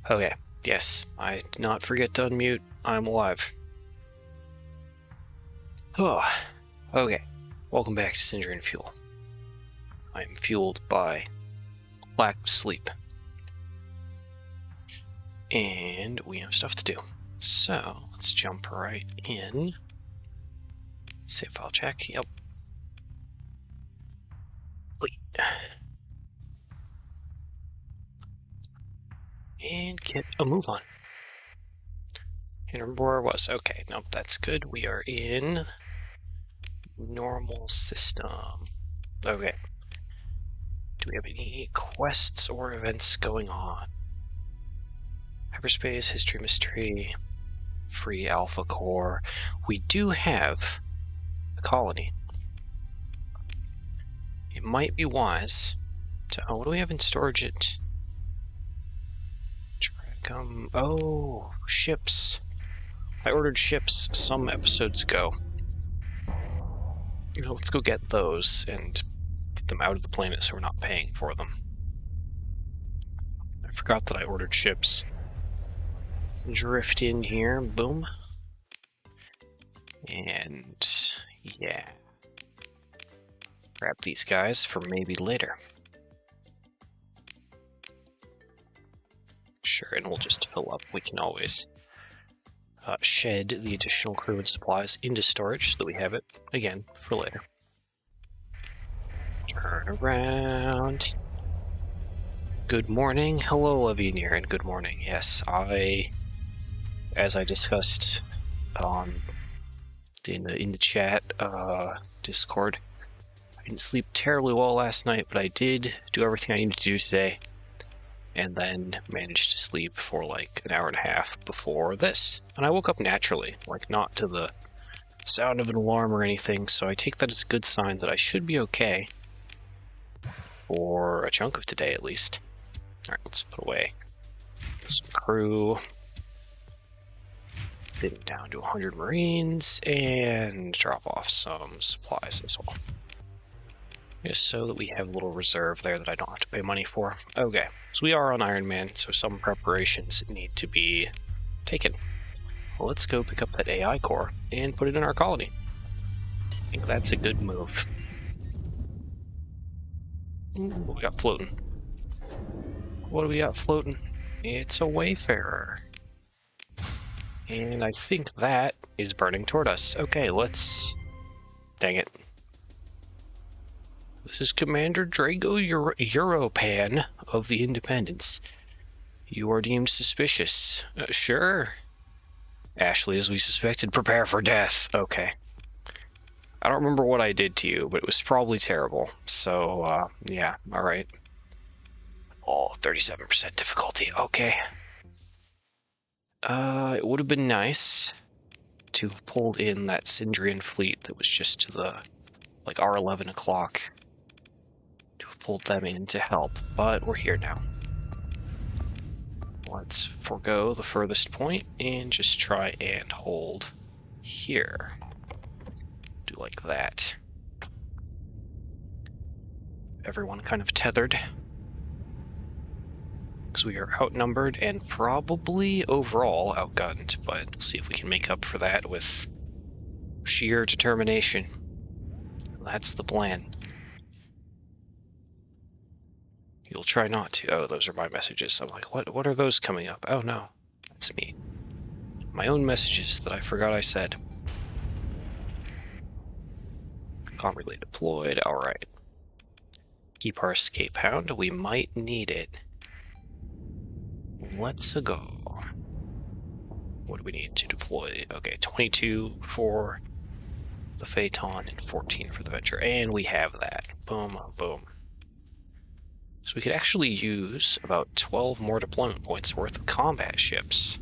Okay, yes, I did not forget to unmute. I'm alive. Oh, okay. Welcome back to Sindrian Fuel. I'm fueled by lack of sleep. And we have stuff to do. So, let's jump right in. Save file check, yep. Wait. And get a move on. Can't remember where I was. Okay, nope, that's good. We are in normal system. Okay. Do we have any quests or events going on? Hyperspace, history, mystery, free alpha core. We do have a colony. It might be wise to... Oh, what do we have in storage? Oh, ships. I ordered ships some episodes ago. Let's go get those and get them out of the planet so we're not paying for them. I forgot that I ordered ships. Drift in here, boom. And yeah. Grab these guys for maybe later. Sure, and we'll just fill up. We can always shed the additional crew and supplies into storage so that we have it, again, for later. Turn around. Good morning. Hello, Lavinia, and good morning. Yes, as I discussed in the chat, Discord, I didn't sleep terribly well last night, but I did do everything I needed to do today, and then managed to sleep for like an hour and a half before this. And I woke up naturally, like not to the sound of an alarm or anything, so I take that as a good sign that I should be okay for a chunk of today at least. Alright, let's put away some crew. Then down to 100 Marines, and drop off some supplies as well. Just so that we have a little reserve there that I don't have to pay money for. Okay, so we are on Ironman, so some preparations need to be taken. Well, let's go pick up that AI core and put it in our colony. I think that's a good move. Ooh, what we got floating? What do we got floating? It's a Wayfarer. And I think that is burning toward us. Okay, let's... Dang it. This is Commander Drago Europan of the Independence. You are deemed suspicious. Sure. Ashley, as we suspected, prepare for death. Okay. I don't remember what I did to you, but it was probably terrible. So, yeah, alright. Oh, 37% difficulty. Okay. It would have been nice to have pulled in that Sindrian fleet that was just to the, like, our 11 o'clock. To have pulled them in to help, but we're here now. Let's forego the furthest point and just try and hold here. Do like that. Everyone kind of tethered. Because we are outnumbered and probably overall outgunned, but we'll see if we can make up for that with sheer determination. That's the plan. You'll try not to. Oh, those are my messages. I'm like, what are those coming up? Oh no, that's me. My own messages that I forgot I said. Comm relay deployed. Alright. Keep our escape hound. We might need it. Let's go. What do we need to deploy? Okay, 22 for the Phaeton and 14 for the Venture. And we have that. Boom, boom. So we could actually use about 12 more deployment points worth of combat ships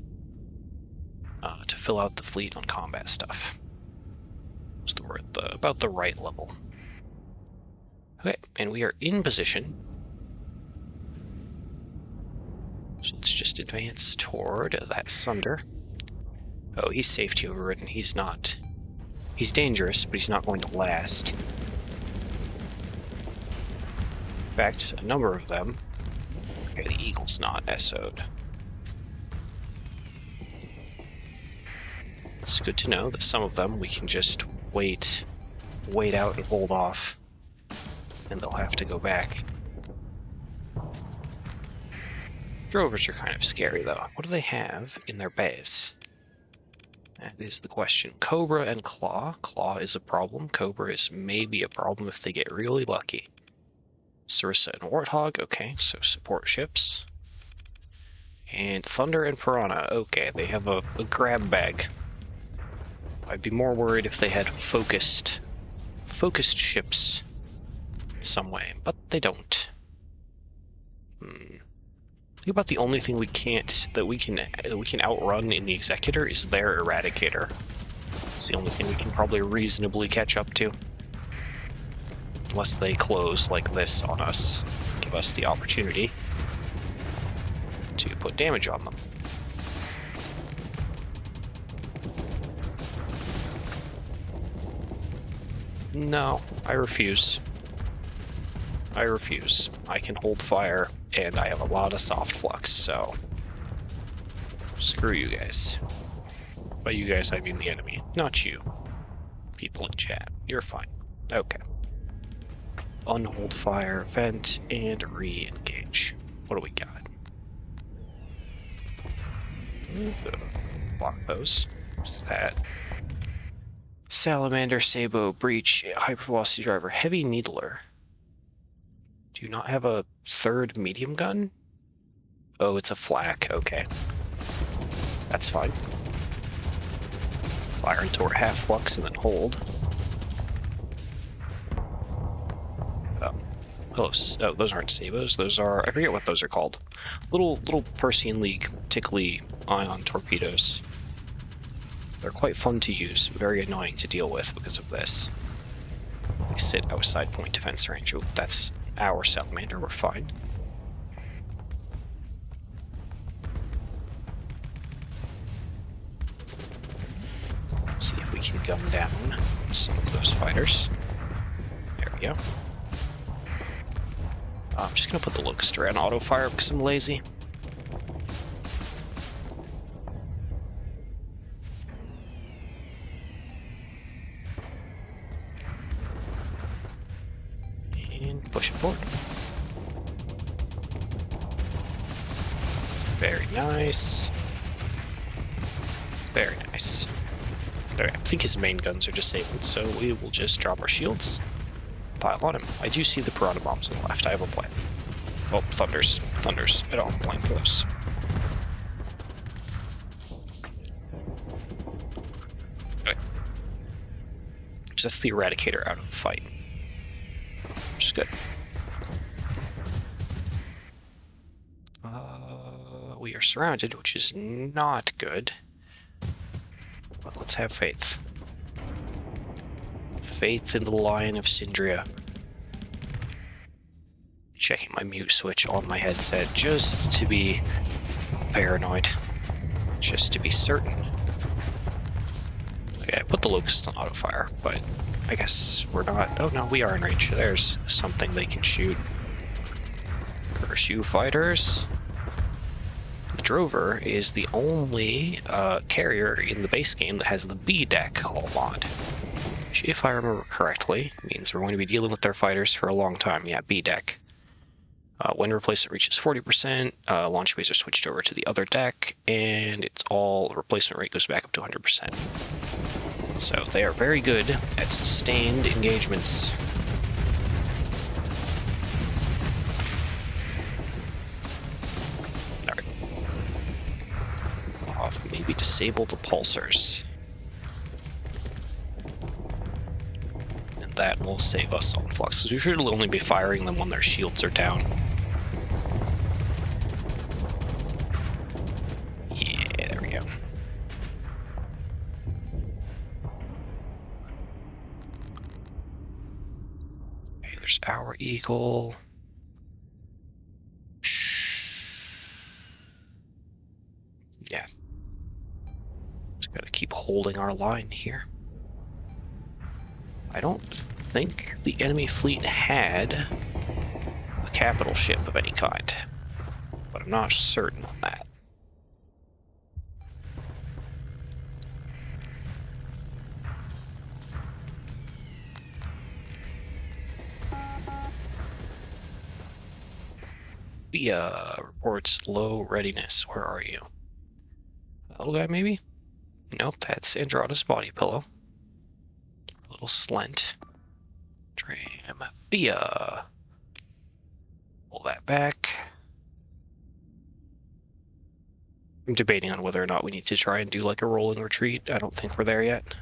to fill out the fleet on combat stuff. So we're at about the right level. Okay, and we are in position. So let's just advance toward that Sunder. Oh, he's safety overridden. He's not... He's dangerous, but he's not going to last. In fact, a number of them... Okay, the Eagle's not SO'd. It's good to know that some of them we can just wait out and hold off, and they'll have to go back. Drovers are kind of scary, though. What do they have in their base? That is the question. Cobra and Claw. Claw is a problem. Cobra is maybe a problem if they get really lucky. Sarissa and Warthog. Okay, so support ships. And Thunder and Piranha. Okay, they have a grab bag. I'd be more worried if they had focused ships in some way, but they don't. Think about the only thing we can outrun in the Executor is their Eradicator. It's the only thing we can probably reasonably catch up to. Unless they close like this on us, give us the opportunity to put damage on them. No, I refuse. I refuse. I can hold fire, and I have a lot of soft flux, so screw you guys. By you guys, I mean the enemy, not you. People in chat, you're fine. Okay. Unhold fire, vent, and re-engage. What do we got? Block those. What's that? Salamander, Sabo, Breach, Hypervelocity Driver, Heavy Needler. Do you not have a third medium gun? Oh, it's a flak. Okay. That's fine. Fire into our half flux and then hold. Oh, those aren't Sabos. Those are, I forget what those are called. Little Persian League tickly ion torpedoes. They're quite fun to use, very annoying to deal with because of this. They sit outside point defense range. Oh, that's our Salamander, we're fine. See if we can gun down some of those fighters. There we go. I'm just gonna put the Locust around auto fire because I'm lazy. And push it forward. Very nice. Very nice. Alright, I think his main guns are disabled, so we will just drop our shields. Pile on him. I do see the Piranha bombs on the left. I have a plan. Oh, Thunders. I don't have a plan for those. Okay. Just the Eradicator out of the fight. Which is good. We are surrounded, which is not good. But let's have faith. Faith in the Lion of Sindria. Checking my mute switch on my headset just to be paranoid. Just to be certain. Okay, I put the Locust on auto fire, but I guess we're not. Oh no, we are in range. There's something they can shoot. Curse you, fighters. The Drover is the only carrier in the base game that has the B deck hull mod. Which, if I remember correctly, means we're going to be dealing with their fighters for a long time. Yeah, B deck. When replacement reaches 40%, launch bays are switched over to the other deck, and it's all replacement rate goes back up to 100%. So they are very good at sustained engagements. Alright. Off, maybe disable the pulsars. And that will save us on flux, because we should only be firing them when their shields are down. Yeah, there we go. Okay, there's our Eagle. Yeah. Just gotta keep holding our line here. I don't think the enemy fleet had a capital ship of any kind, but I'm not certain on that. Bia reports low readiness. Where are you? Little guy, maybe? Nope, that's Andrada's body pillow. Little slent. Dram. Bia. Pull that back. I'm debating on whether or not we need to try and do like a rolling retreat. I don't think we're there yet.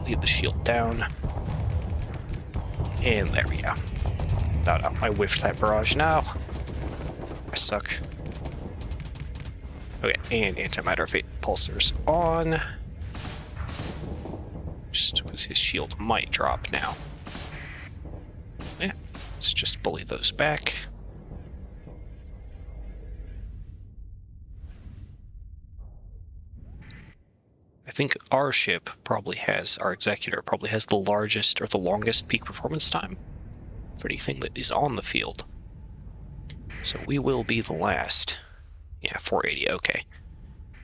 Leave the shield down. And there we go. No, I whiffed that barrage now. I suck. Okay, and antimatter fate pulsars on. Just because his shield might drop now. Yeah, let's just bully those back. I think our ship probably has, our executor probably has the largest or the longest peak performance time for anything that is on the field. So we will be the last. Yeah, 480, okay.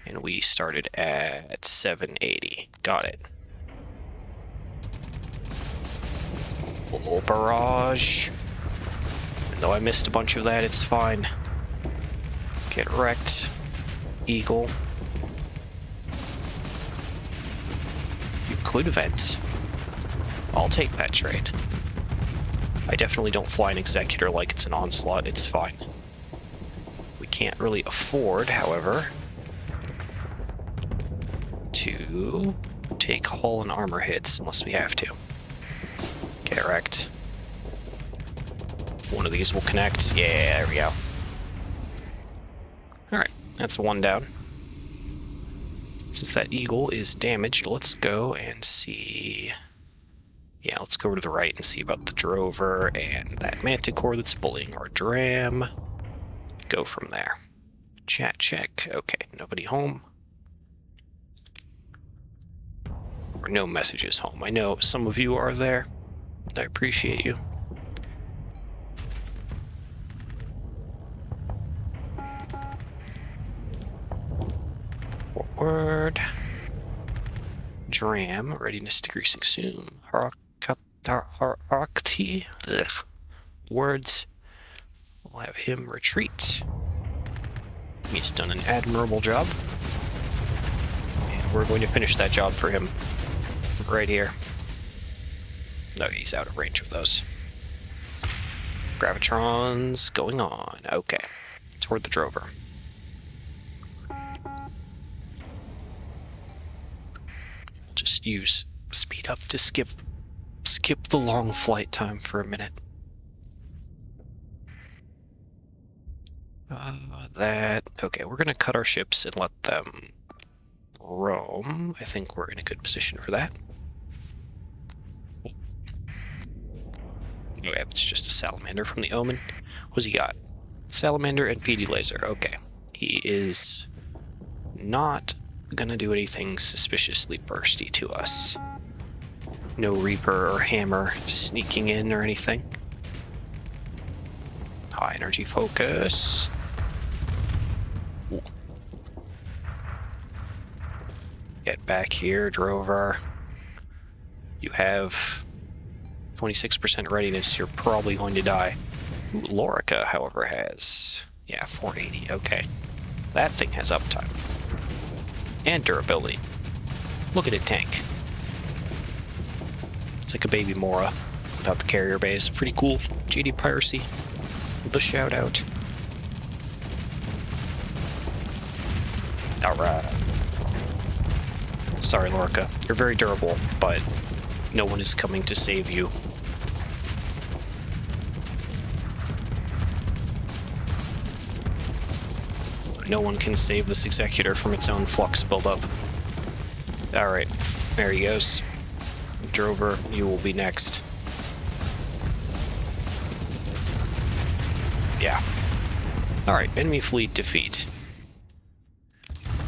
And we started at 780. Got it. Full barrage. Even though I missed a bunch of that, it's fine. Get wrecked. Eagle. You could vent. I'll take that trade. I definitely don't fly an executor like it's an onslaught. It's fine. We can't really afford, however, to take hull and armor hits unless we have to. Get wrecked. One of these will connect. Yeah, there we go. Alright, that's one down. Since that eagle is damaged, let's go and see... Yeah, let's go over to the right and see about the drover and that manticore that's bullying our dram. Go from there. Chat check. Okay, nobody home. Or no messages home. I know some of you are there. I appreciate you. Forward. Dram, readiness decreasing soon. Harakti. Words. We'll have him retreat. He's done an admirable job. And we're going to finish that job for him right here. No, he's out of range of those. Gravitrons going on. Okay. Toward the drover. Just use speed up to skip the long flight time for a minute. Okay, we're gonna cut our ships and let them roam. I think we're in a good position for that. Okay, it's just a salamander from the Omen. What's he got? Salamander and PD laser. Okay, he is not gonna do anything suspiciously bursty to us. No Reaper or Hammer sneaking in or anything. High energy focus. Ooh. Get back here, Drover. You have 26% readiness. You're probably going to die. Ooh, Lorica, however, has... Yeah, 480. Okay. That thing has uptime. And durability. Look at it tank. It's like a baby Mora without the carrier base. Pretty cool. GD Piracy. The shout out. Alright. Sorry, Lorca. You're very durable, but no one is coming to save you. No one can save this Executor from its own flux buildup. Alright, there he goes. Drover, you will be next. Yeah. Alright, enemy fleet defeat.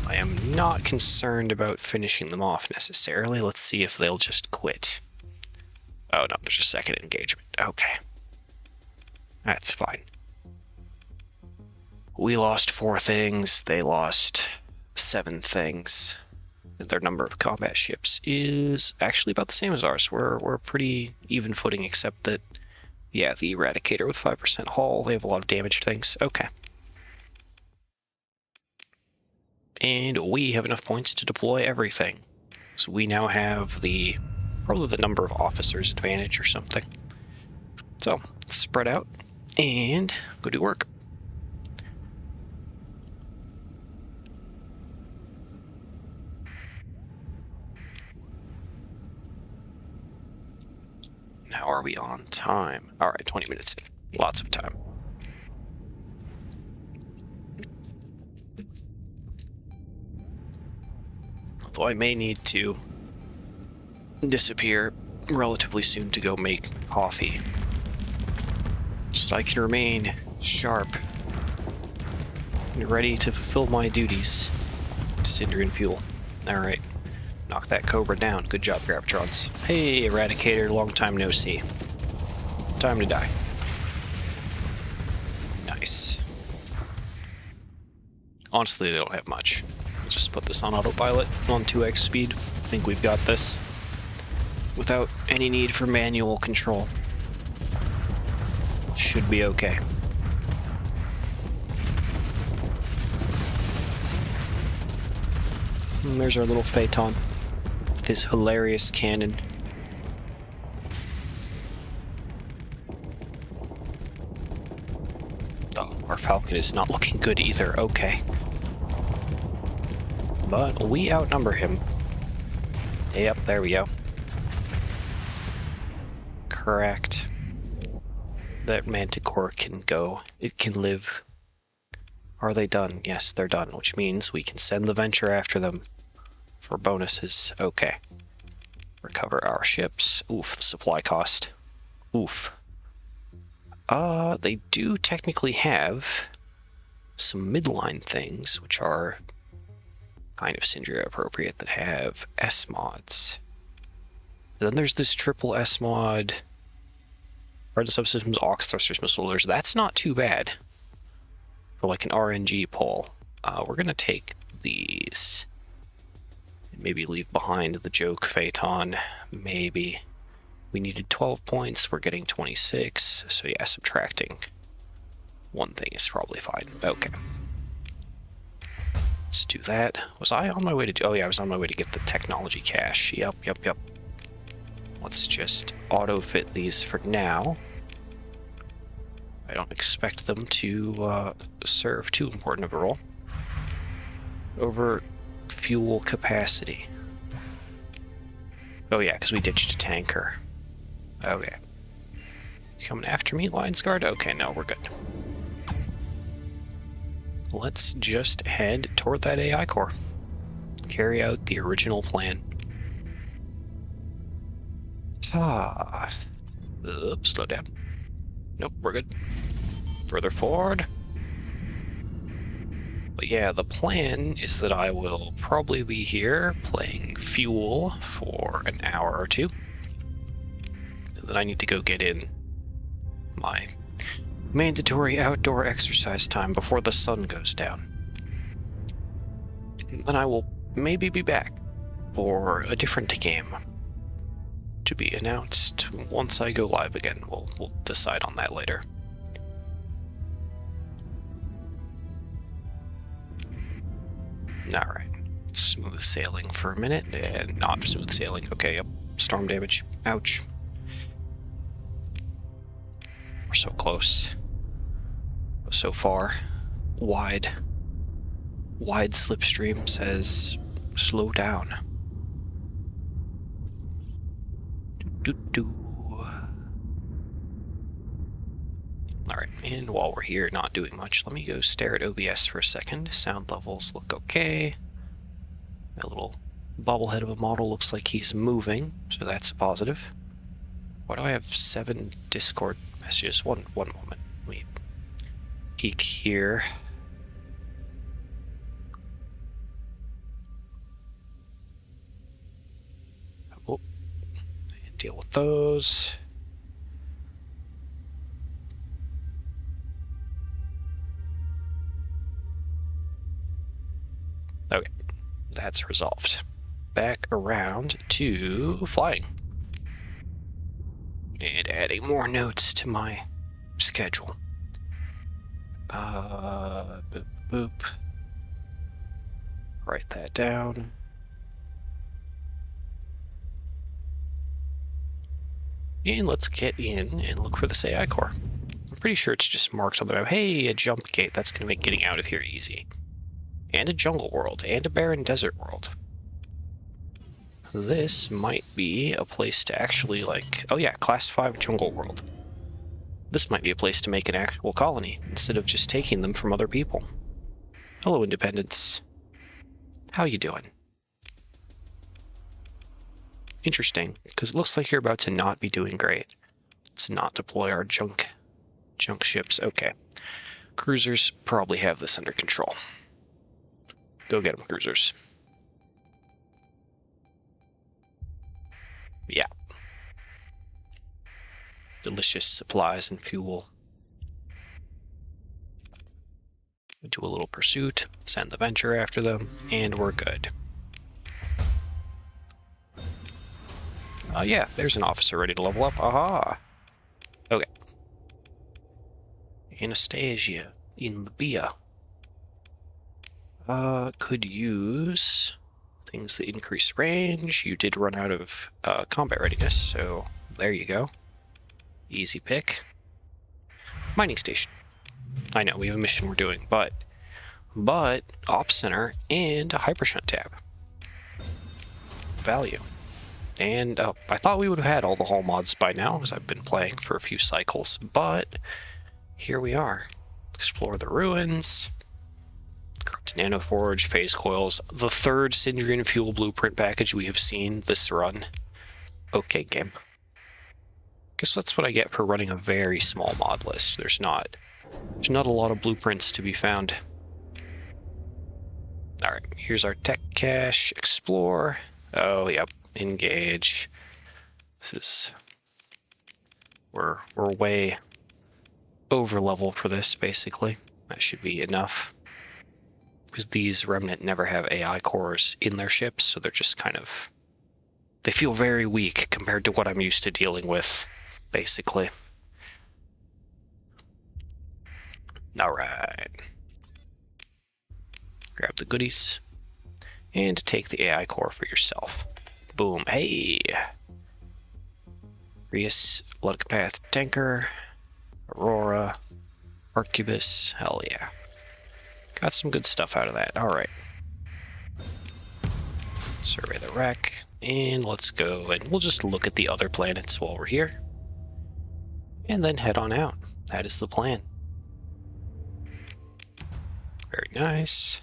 I am not concerned about finishing them off necessarily. Let's see if they'll just quit. Oh no, there's a second engagement. Okay. That's fine. We lost 4 things, they lost 7 things. Their number of combat ships is actually about the same as ours. We're pretty even footing, except that, yeah, the Eradicator with 5% hull, they have a lot of damaged things. Okay. And we have enough points to deploy everything. So we now have probably the number of officers advantage or something. So, let's spread out and go do work. How are we on time? All right, 20 minutes in. Lots of time. Although I may need to disappear relatively soon to go make coffee, so that I can remain sharp and ready to fulfill my duties to Sindrian fuel. Alright. Knock that Cobra down. Good job, Gravitrons. Hey, Eradicator, long time no see. Time to die. Nice. Honestly, they don't have much. I'll just put this on autopilot on 2x speed. I think we've got this without any need for manual control. Should be okay. And there's our little Phaeton with his hilarious cannon. Oh, our Falcon is not looking good either. Okay. But we outnumber him. Yep, there we go. Correct. That Manticore can go. It can live. Are they done? Yes, they're done, which means we can send the Venture after them for bonuses. Okay. Recover our ships. Oof, the supply cost. Oof. They do technically have some midline things, which are kind of Sindria appropriate, that have S mods. And then there's this triple S mod. Red subsystems, Aux thrusters, missile loaders. That's not too bad for like an RNG pull. We're gonna take these and maybe leave behind the joke Phaeton. Maybe. We needed 12 points. We're getting 26. So yeah, subtracting one thing is probably fine. Okay. Let's do that. Was I on my way to do... Oh yeah, I was on my way to get the technology cache. Yep. Let's just auto-fit these for now. I don't expect them to serve too important of a role. Over fuel capacity. Oh yeah, because we ditched a tanker. Okay. Coming after me, Lion's Guard? Okay, no, we're good. Let's just head toward that AI core. Carry out the original plan. Oops, slow down. Nope, we're good. Further forward. But yeah, the plan is that I will probably be here playing Fuel for an hour or two. And then I need to go get in my mandatory outdoor exercise time before the sun goes down. And then I will maybe be back for a different game to be announced once I go live again. We'll decide on that later. Alright. Smooth sailing for a minute, and not smooth sailing. Okay, yep. Storm damage. Ouch. We're so close. So far. Wide slipstream says slow down. Alright, and while we're here not doing much, let me go stare at OBS for a second. Sound levels look okay. My little bobblehead of a model looks like he's moving, so that's a positive. Why do I have 7 Discord messages? One moment. Let me peek here. Oh, deal with those. Okay, that's resolved. back around to flying. And adding more notes to my schedule. Boop, boop. Write that down. And let's get in and look for this AI core. I'm pretty sure it's just marked on the map. Hey, a jump gate. That's going to make getting out of here easy. And a jungle world. And a barren desert world. This might be a place to actually, like... Oh yeah, Class 5 jungle world. This might be a place to make an actual colony, instead of just taking them from other people. Hello, Independence. How you doing? Interesting, because it looks like you're about to not be doing great. Let's not deploy our junk ships. Okay. Cruisers probably have this under control. Go get them, cruisers. Yeah. Delicious supplies and fuel. Do a little pursuit, send the Venture after them, and we're good. Yeah, there's an officer ready to level up. Aha! Okay. Anastasia in Libya. Could use things that increase range. You did run out of combat readiness, so there you go. Easy pick. Mining station. I know, we have a mission we're doing, but Ops Center and a Hypershunt tab. Value. And I thought we would have had all the hull mods by now, because I've been playing for a few cycles, but here we are. Explore the ruins. Nanoforge, phase coils, the third Sindrian fuel blueprint package we have seen this run. Okay, game. Guess that's what I get for running a very small mod list. There's not a lot of blueprints to be found. Alright, here's our tech cache. Explore. Oh, yep. Engage. This is... We're way over level for this, basically. That should be enough. Because these Remnant never have AI cores in their ships, so they're just kind of... They feel very weak compared to what I'm used to dealing with, basically. Alright. Grab the goodies. And take the AI core for yourself. Boom. Hey! Rius, Ludcapath Tanker, Aurora, Arcubus. Hell yeah. Got some good stuff out of that. Alright. Survey the wreck. And let's go, and we'll just look at the other planets while we're here. And then head on out. That is the plan. Very nice.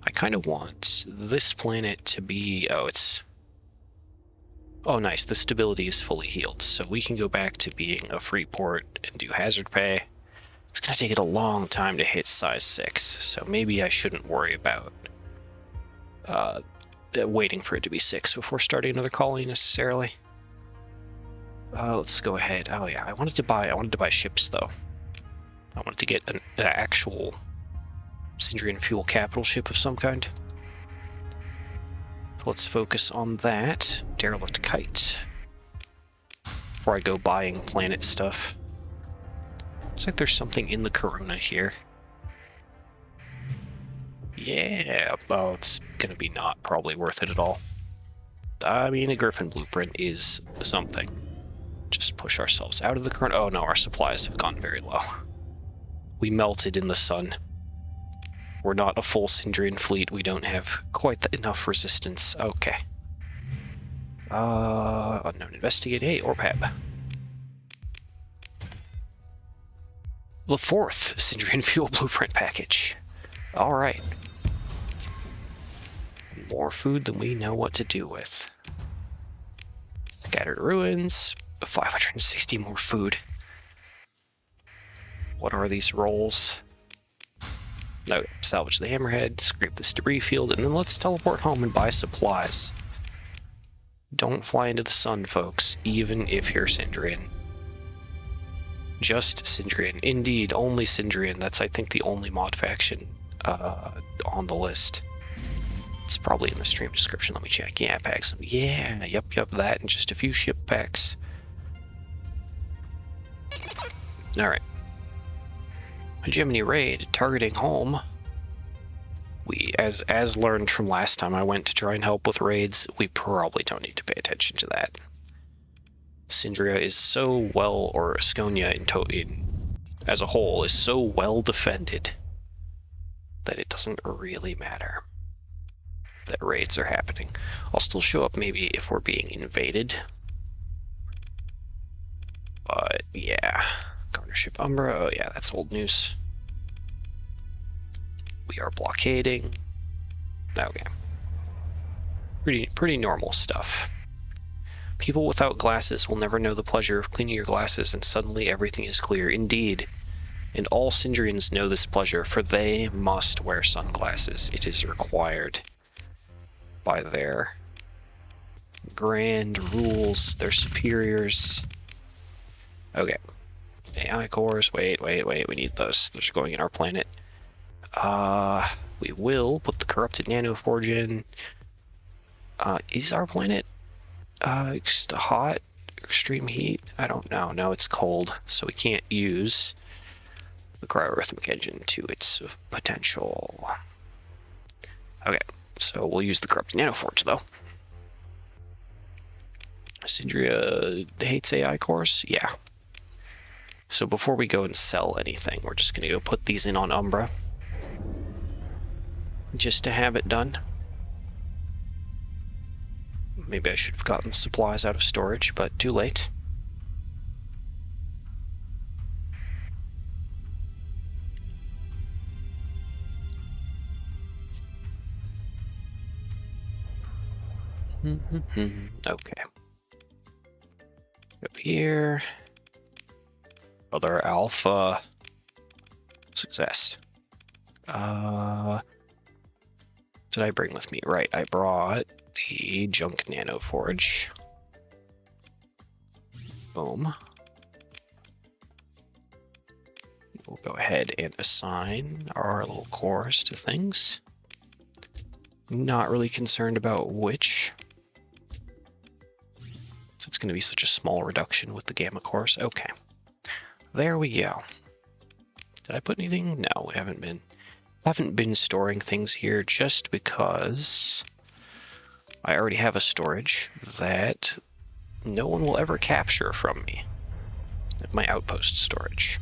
I kind of want this planet to be... Oh, it's... Oh, nice. The stability is fully healed, so we can go back to being a free port and do hazard pay. It's going to take it a long time to hit size 6, so maybe I shouldn't worry about waiting for it to be 6 before starting another colony necessarily. Let's go ahead. Oh yeah, I wanted to buy ships though. I wanted to get an actual Sindrian fuel capital ship of some kind. Let's focus on that. Derelict Kite. Before I go buying planet stuff. Looks like there's something in the Corona here. Yeah, oh, it's gonna be not probably worth it at all. I mean, a Griffin blueprint is something. Just push ourselves out of the current. Oh no, our supplies have gone very low. We melted in the sun. We're not a full Sindrian fleet. We don't have quite enough resistance. Okay. Unknown investigate. Hey, Orphab. The 4th Sindrian fuel blueprint package. Alright. More food than we know what to do with. Scattered ruins. 560 more food. What are these rolls? No, salvage the hammerhead, scrape this debris field, and then let's teleport home and buy supplies. Don't fly into the sun, folks, even if you're Sindrian. Just Sindrian. Indeed, only Sindrian. That's, I think, the only mod faction on the list. It's Probably in the stream description. Let me check. Yeah, packs. Yeah, yep, that, and just a few ship packs. Alright. Hegemony raid, targeting home. We, as learned from last time I went to try and help with raids, we probably don't need to pay attention to that. Sindria is so well, or Asconia as a whole, is so well defended that it doesn't really matter that raids are happening. I'll still show up maybe if we're being invaded. But yeah, Garnership Umbra, oh yeah, that's old news. We are blockading. Okay. Pretty normal stuff. People without glasses will never know the pleasure of cleaning your glasses and suddenly everything is clear. Indeed. And all Sindrians know this pleasure, for they must wear sunglasses. It is required by their grand rules, their superiors. Okay. AI cores, wait, we need those. Those are going in our planet. We will put the corrupted nanoforge in. Is our planet hot? Extreme heat? I don't know. No, it's cold, so we can't use the cryorhythmic engine to its potential. Okay, so we'll use the corrupted nanoforge, though. Sindria hates AI cores? Yeah. So before we go and sell anything, we're just going to go put these in on Umbra. Just to have it done. Maybe I should have gotten supplies out of storage, but too late. Okay. Up here. Other alpha. Success. Did I bring with me? Right, I brought the junk nanoforge. Boom. We'll go ahead and assign our little cores to things. Not really concerned about which. It's going to be such a small reduction with the gamma cores. Okay. There we go. Did I put anything? No, we haven't been storing things here just because I already have a storage that no one will ever capture from me. My outpost storage.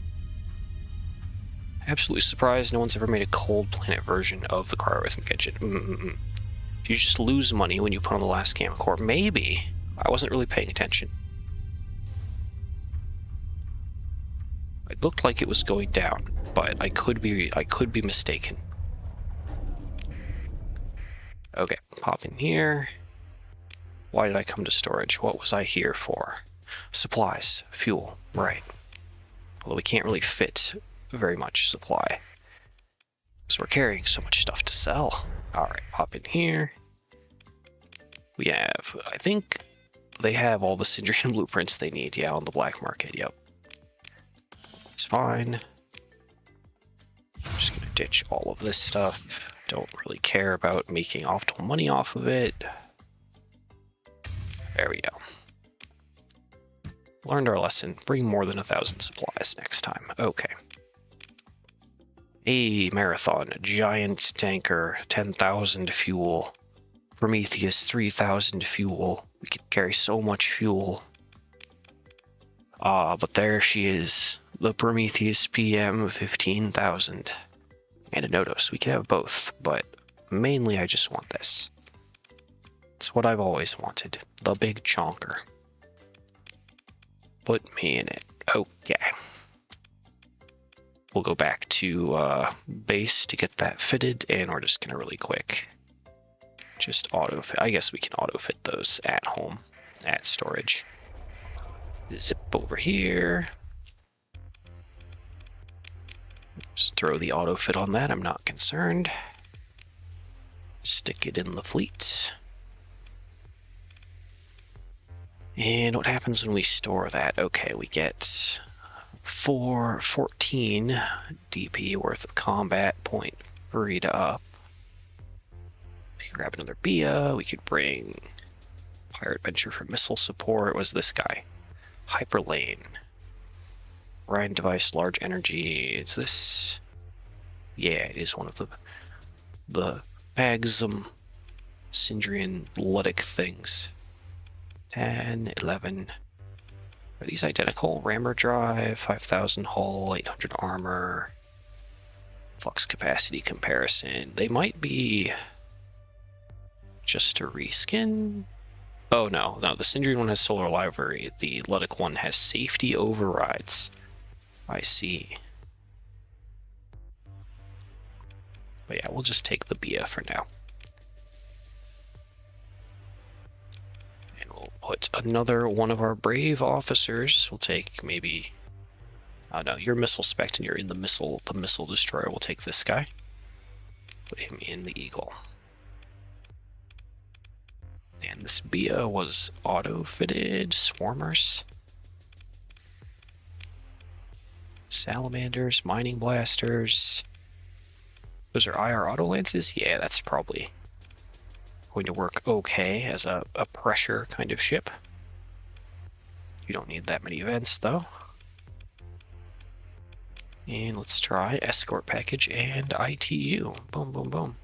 Absolutely surprised no one's ever made a cold planet version of the cryorhythmic engine. If you just lose money when you put on the last gamma core, maybe. I wasn't really paying attention. It looked like it was going down, but I could be mistaken. Okay, pop in here. Why did I come to storage? What was I here for? Supplies, fuel, right. Although we can't really fit very much supply, because we're carrying so much stuff to sell. Alright, pop in here. We have, I think they have all the Sindrian blueprints they need, yeah, on the black market, yep. It's fine. I'm just gonna ditch all of this stuff. Don't really care about making optimal money off of it. There we go. Learned our lesson. Bring more than 1,000 supplies next time. Okay. A marathon, a giant tanker, 10,000 fuel. Prometheus, 3,000 fuel. We could carry so much fuel. But there she is. The Prometheus PM, 15,000. And a Nodos. We could have both, but mainly I just want this. It's what I've always wanted. The big chonker. Put me in it. Okay. We'll go back to base to get that fitted, and we're just gonna really quick just auto-fit. I guess we can auto-fit those at home, at storage. Zip over here. Just throw the auto-fit on that, I'm not concerned. Stick it in the fleet. And what happens when we store that? Okay, we get 14 DP worth of combat point freed up. grab another Bia. We could bring Pirate Venture for missile support. What was this guy? Hyperlane. Ryan device, large energy. Is this? Yeah, it is one of the Bagsum Sindrian Ludic things. 10, 11. Are these identical? Rammer drive, 5,000 hull, 800 armor. Flux capacity comparison. They might be just a reskin. Oh no, the Sindrian one has solar library. The Ludic one has safety overrides. I see. But yeah, we'll just take the Bia for now. And we'll put another one of our brave officers. We'll take maybe... Oh no, you're missile spec and you're in the missile destroyer. We'll take this guy. Put him in the Eagle. And this Bia was auto-fitted. Swarmers. Salamanders, mining blasters. Those are IR auto lances? Yeah, that's probably going to work okay as a pressure kind of ship. You don't need that many events though. And let's try escort package and ITU. Boom, boom, boom.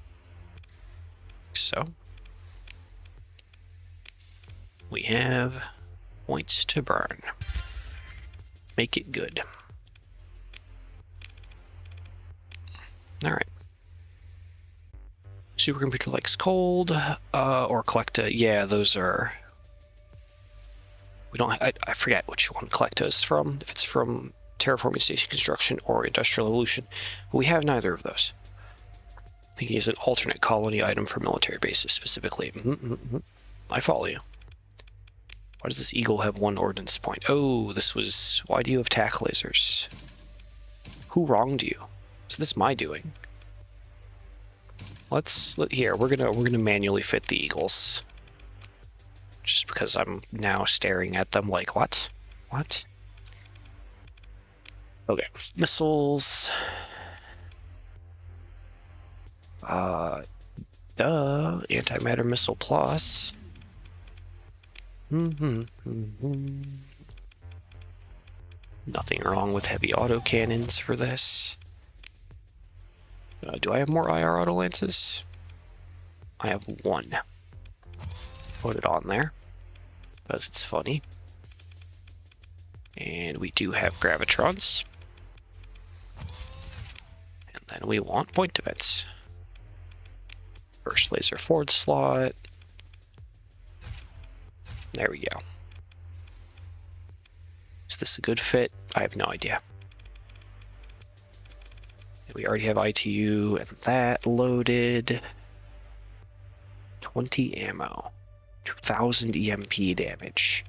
So we have points to burn. Make it good. All right. Supercomputer likes cold, or Collecta. Yeah, those are. We don't. I forget which one Collecta is from. If it's from Terraforming Station Construction or Industrial Evolution, but we have neither of those. I think he is an alternate colony item for military bases specifically. I follow you. Why does this Eagle have one ordnance point? Oh, this was. Why do you have tack lasers? Who wronged you? Is this my doing? Here, we're gonna manually fit the Eagles. Just because I'm now staring at them like, what? What? Okay, missiles. Antimatter missile plus. Nothing wrong with heavy autocannons for this. Do I have more IR auto lances? I have one. Put it on there, because it's funny. And we do have gravitrons. And then we want point events. First laser forward slot. There we go. Is this a good fit? I have no idea. We already have ITU and that loaded. 20 ammo. 2,000 EMP damage.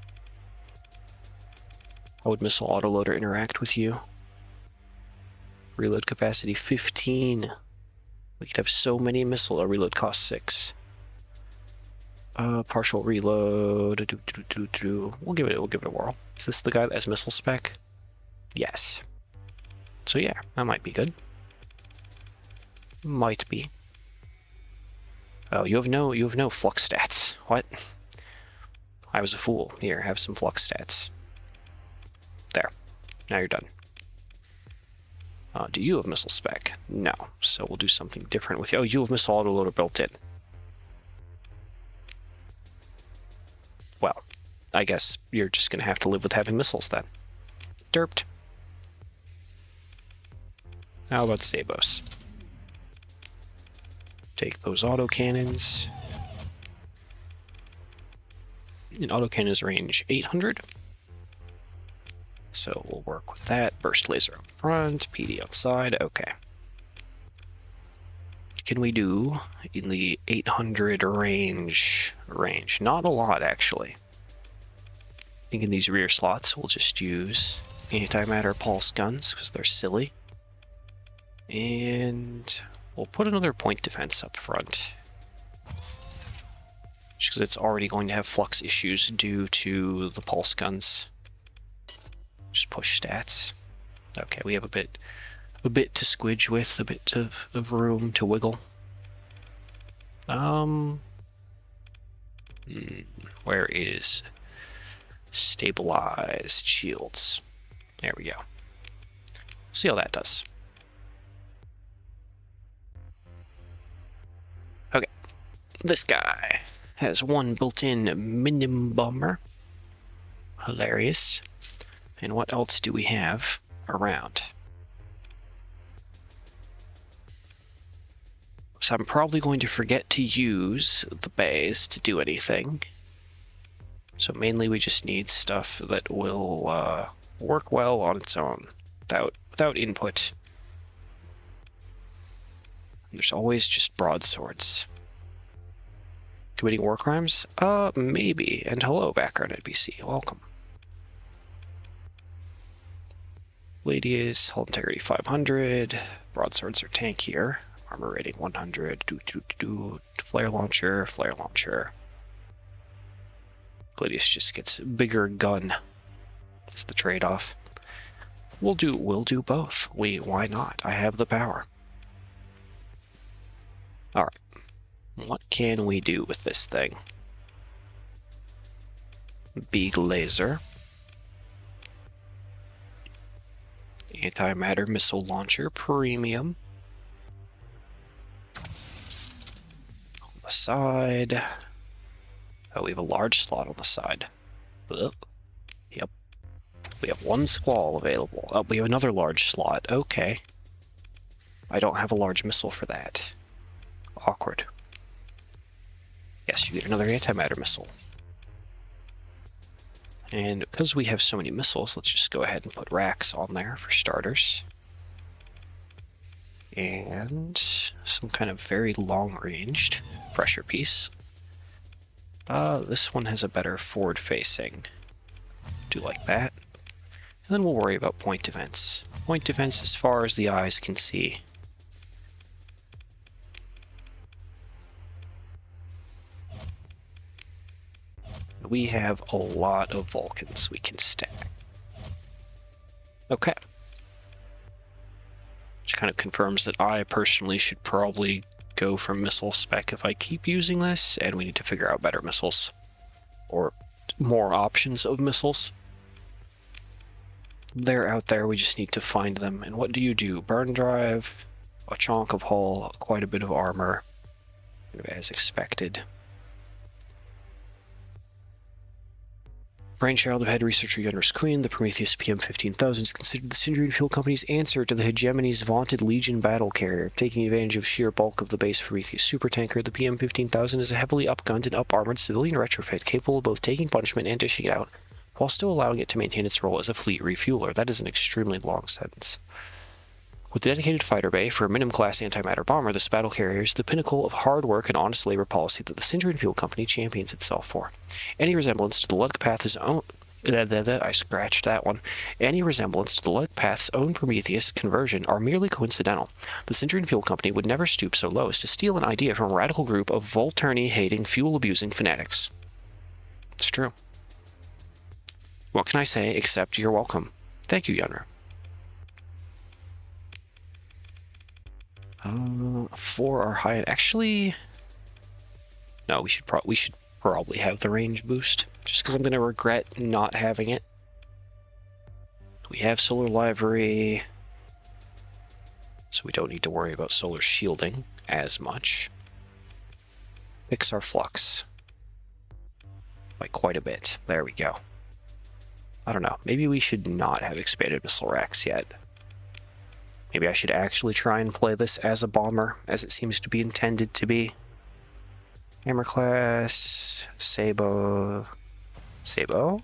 How would missile autoloader interact with you? Reload capacity 15. We could have so many missile. A reload costs 6. Partial reload. We'll give it a whirl. Is this the guy that has missile spec? Yes. So yeah, that might be good. Might be. Oh, you have no flux stats. What? I was a fool. Here, have some flux stats. There. Now you're done. Do you have missile spec? No. So we'll do something different with you. Oh, you have missile autoloader built in. Well, I guess you're just gonna have to live with having missiles then. Derped. How about Sabos? Take those autocannons. And autocannons range 800. So we'll work with that. Burst laser up front, PD outside. Okay. Can we do in the 800 range? Not a lot, actually. I think in these rear slots we'll just use antimatter pulse guns because they're silly. And we'll put another point defense up front. Just because it's already going to have flux issues due to the pulse guns. Just push stats. Okay, we have a bit to squidge with, a bit of room to wiggle. Where is stabilized shields? There we go. See how that does. Okay, this guy has one built-in minium bomber. Hilarious. And what else do we have around? So I'm probably going to forget to use the bays to do anything. So mainly we just need stuff that will work well on its own, without input. There's always just broadswords. Committing war crimes? Maybe. And hello, background NPC. Welcome. Ladies, hull integrity 500. Broadswords are tankier. Armor rating 100. Flare launcher, flare launcher. Gladius just gets bigger gun. That's the trade-off. We'll do both. Why not? I have the power. Alright. What can we do with this thing? Big laser. Antimatter missile launcher premium. On the side. Oh, we have a large slot on the side. Ugh. Yep. We have one squall available. Oh, we have another large slot. Okay. I don't have a large missile for that. Awkward. Yes, you get another antimatter missile. And because we have so many missiles, let's just go ahead and put racks on there for starters. And some kind of very long-ranged pressure piece. This one has a better forward facing. Do like that. And then we'll worry about point defense. Point defense as far as the eyes can see. We have a lot of Vulcans we can stack. Okay. Which kind of confirms that I personally should probably go for missile spec if I keep using this, and we need to figure out better missiles. Or more options of missiles. They're out there, we just need to find them. And what do? Burn drive, a chunk of hull, quite a bit of armor, as expected. Brainchild of head researcher Yunris Queen, the Prometheus PM-15,000 is considered the Sindrian Fuel Company's answer to the hegemony's vaunted Legion battle carrier. Taking advantage of sheer bulk of the base Prometheus supertanker, the PM-15,000 is a heavily upgunned and up-armored civilian retrofit capable of both taking punishment and dishing it out, while still allowing it to maintain its role as a fleet refueler. That is an extremely long sentence. With a dedicated fighter bay for a minimum-class antimatter bomber, this battle carrier is the pinnacle of hard work and honest labor policy that the Sindrian Fuel Company champions itself for. Any resemblance to the Ludgpath's own... I scratched that one. Any resemblance to the Ludgpath's own Prometheus conversion are merely coincidental. The Sindrian Fuel Company would never stoop so low as to steal an idea from a radical group of Volturni-hating, fuel-abusing fanatics. It's true. What can I say except you're welcome? Thank you, Yunra. For our high, actually, no, we should probably have the range boost, just because I'm going to regret not having it. We have solar livery, so we don't need to worry about solar shielding as much. Fix our flux by quite a bit. There we go. I don't know, maybe we should not have expanded missile racks yet. Maybe I should actually try and play this as a bomber, as it seems to be intended to be. Hammer class, Sabo. And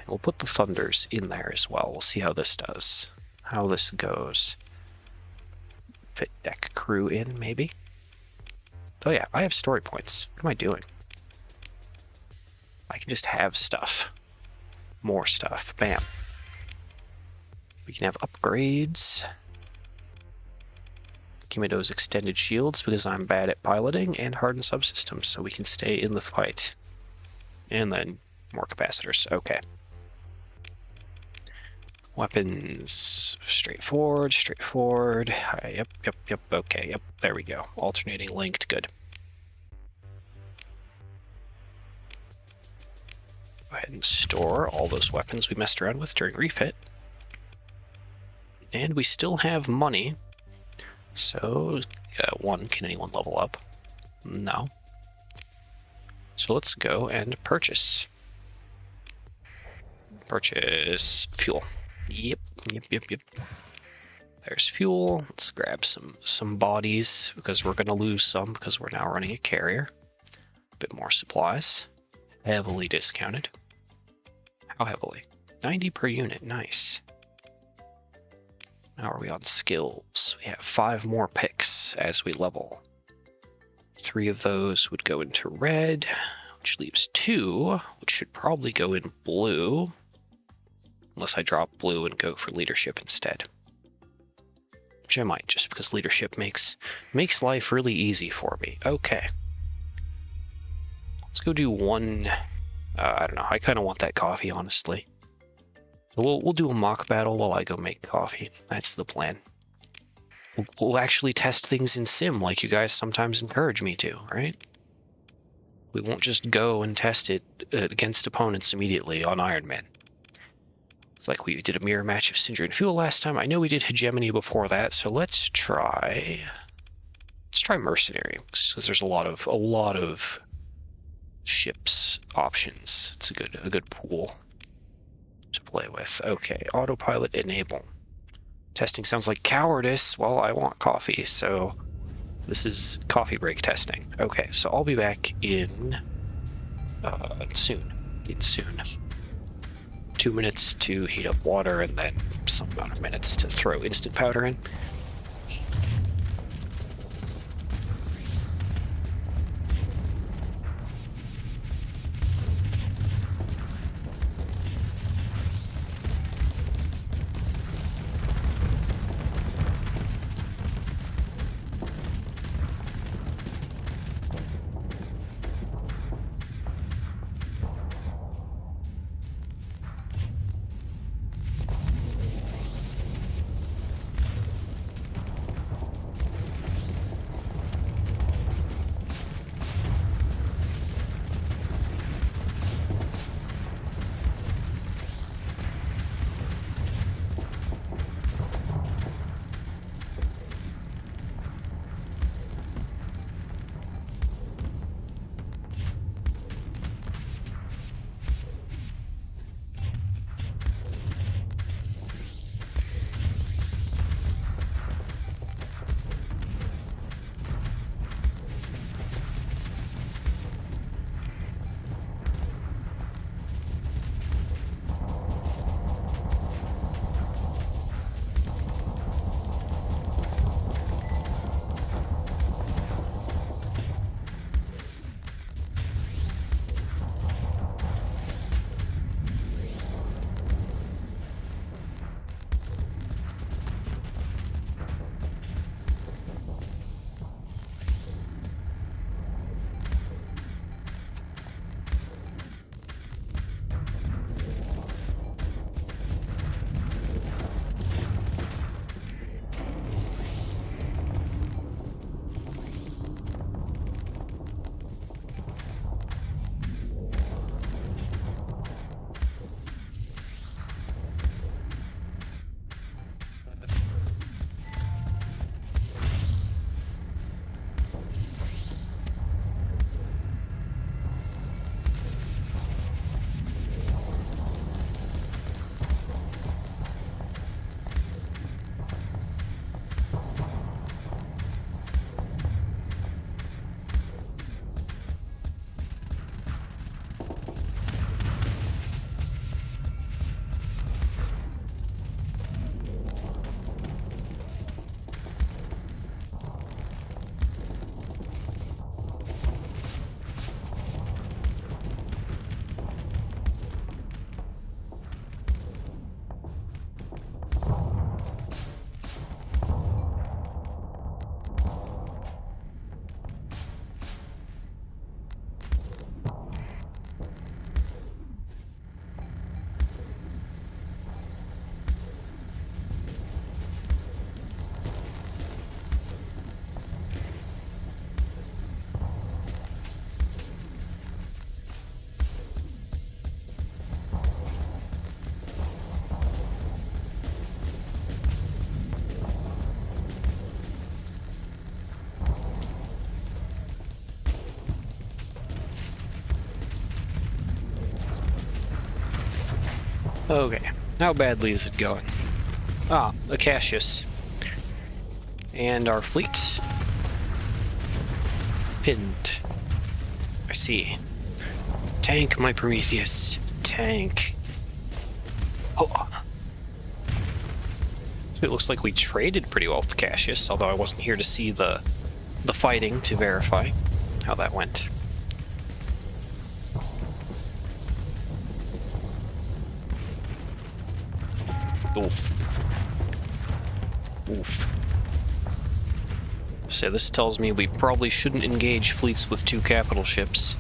we'll put the Thunders in there as well. We'll see how this does, how this goes. Fit deck crew in, maybe. Oh yeah, I have story points. What am I doing? I can just have stuff. More stuff. Bam. We can have upgrades. Give me those extended shields because I'm bad at piloting, and hardened subsystems so we can stay in the fight. And then more capacitors. Okay. Weapons, straightforward. Yep, okay, yep, there we go. Alternating linked, good. Go ahead and store all those weapons we messed around with during refit. And we still have money. So, can anyone level up? No. So let's go and purchase. Purchase fuel. Yep. There's fuel. Let's grab some bodies, because we're going to lose some because we're now running a carrier. A bit more supplies. Heavily discounted. How heavily? 90 per unit. Nice. Now are we on skills? We have 5 more picks as we level. 3 of those would go into red, which leaves 2, which should probably go in blue. Unless I drop blue and go for leadership instead. Which I might, just because leadership makes life really easy for me. Okay. Let's go do one. I don't know. I kind of want that coffee, honestly. So we'll do a mock battle while I go make coffee. That's the plan. We'll actually test things in sim like you guys sometimes encourage me to, right? We won't just go and test it against opponents immediately on Ironman. It's like we did a mirror match of Sindrian Fuel last time. I know we did Hegemony before that, so let's try Mercenary, because there's a lot of ships options. It's a good pool to play with. Okay, autopilot enable. Testing sounds like cowardice. Well, I want coffee, so this is coffee break testing. Okay, so I'll be back in soon. 2 minutes to heat up water, and then some amount of minutes to throw instant powder in. Okay, how badly is it going? Ah, a Cassius. And our fleet? Pinned. I see. Tank, my Prometheus. Tank. Oh. It looks like we traded pretty well with Cassius, although I wasn't here to see the fighting to verify how that went. Oof. Oof. So this tells me we probably shouldn't engage fleets with 2 capital ships.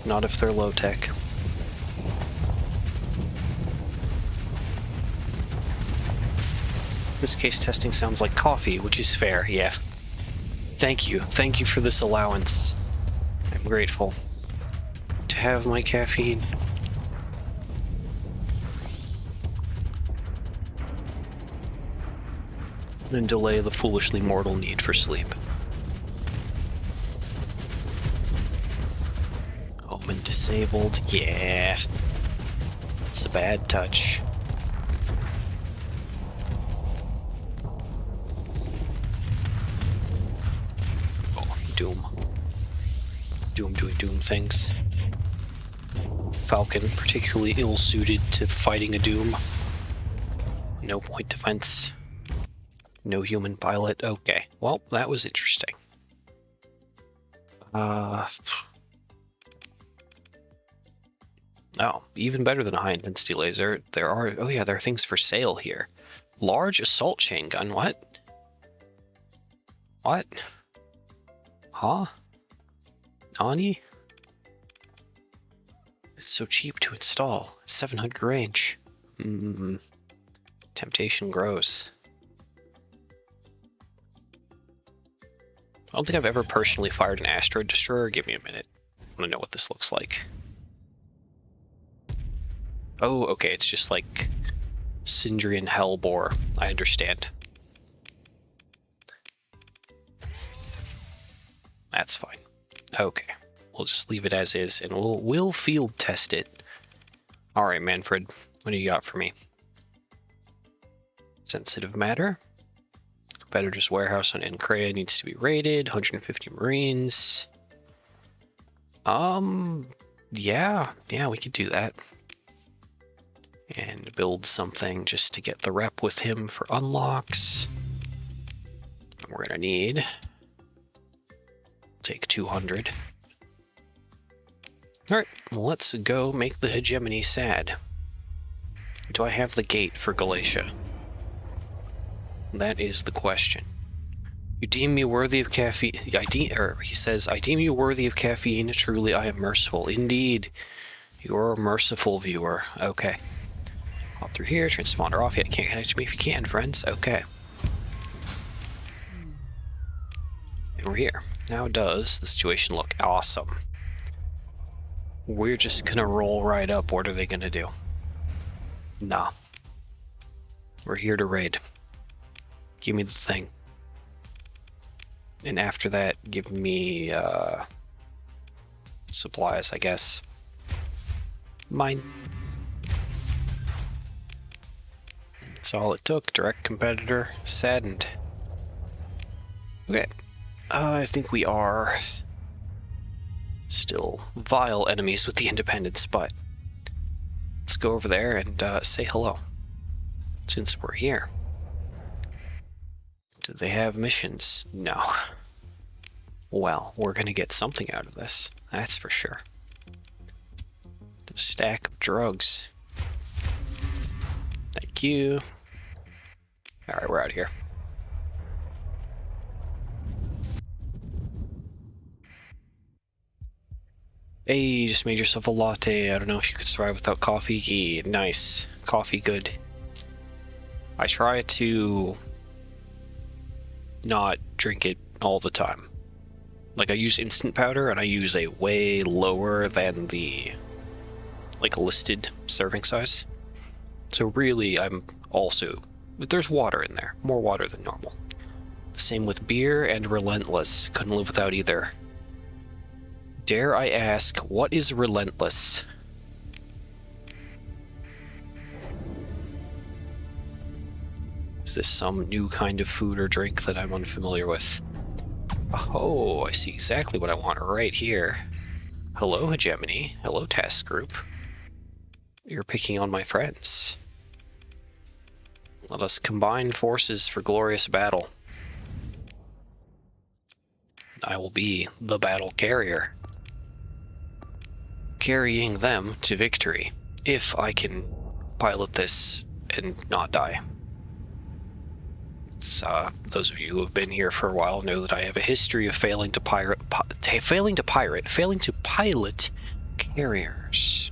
Not if they're low-tech. This case testing sounds like coffee, which is fair, yeah. Thank you. Thank you for this allowance. I'm grateful to have my caffeine. And delay the foolishly mortal need for sleep. Omen disabled, yeah. It's a bad touch. Oh, Doom. Doom doing Doom things. Falcon, particularly ill-suited to fighting a Doom. No point defense. No human pilot. Okay, well, that was interesting. Oh, even better than a high-intensity laser. There are... Oh yeah, there are things for sale here. Large assault chain gun. What? What? Huh? Nani? It's so cheap to install. 700 range. Temptation grows. I don't think I've ever personally fired an asteroid destroyer. Give me a minute. I want to know what this looks like. Oh, okay, it's just like Sindrian Hellbore. I understand. That's fine. Okay, we'll just leave it as is, and we'll field test it. All right, Manfred, what do you got for me? Sensitive matter. Competitor's warehouse on Encrea needs to be raided. 150 Marines. Yeah, we could do that. And build something just to get the rep with him for unlocks. And we're gonna need... Take 200. Alright, well, let's go make the hegemony sad. Do I have the gate for Galatia? That is the question. You deem me worthy of caffeine. He says, I deem you worthy of caffeine. Truly, I am merciful. Indeed, you are a merciful viewer. Okay. Hop through here. Transponder off. Yeah, you can't catch me if you can, friends. Okay. And we're here. Now does the situation look awesome? We're just gonna roll right up. What are they gonna do? Nah. We're here to raid. Give me the thing. And after that, give me, supplies, I guess. Mine. That's all it took. Direct competitor. Saddened. Okay. I think we are still vile enemies with the Independents, but let's go over there and say hello, since we're here. Do they have missions? No. Well, we're gonna get something out of this, that's for sure. A stack of drugs. Thank you. Alright, we're out of here. Hey, you just made yourself a latte. I don't know if you could survive without coffee. Yeah, nice. Coffee, good. I try to not drink it all the time. Like, I use instant powder, and I use a way lower than the, like, listed serving size. So really, I'm also... There's water in there. More water than normal. Same with beer and Relentless. Couldn't live without either. Dare I ask, what is Relentless? this some new kind of food or drink that I'm unfamiliar with? Oh, I see exactly what I want right here. Hello, Hegemony. Hello, task group. You're picking on my friends. Let us combine forces for glorious battle. I will be the battle carrier, carrying them to victory, if I can pilot this and not die. Those of you who have been here for a while know that I have a history of failing to pilot carriers.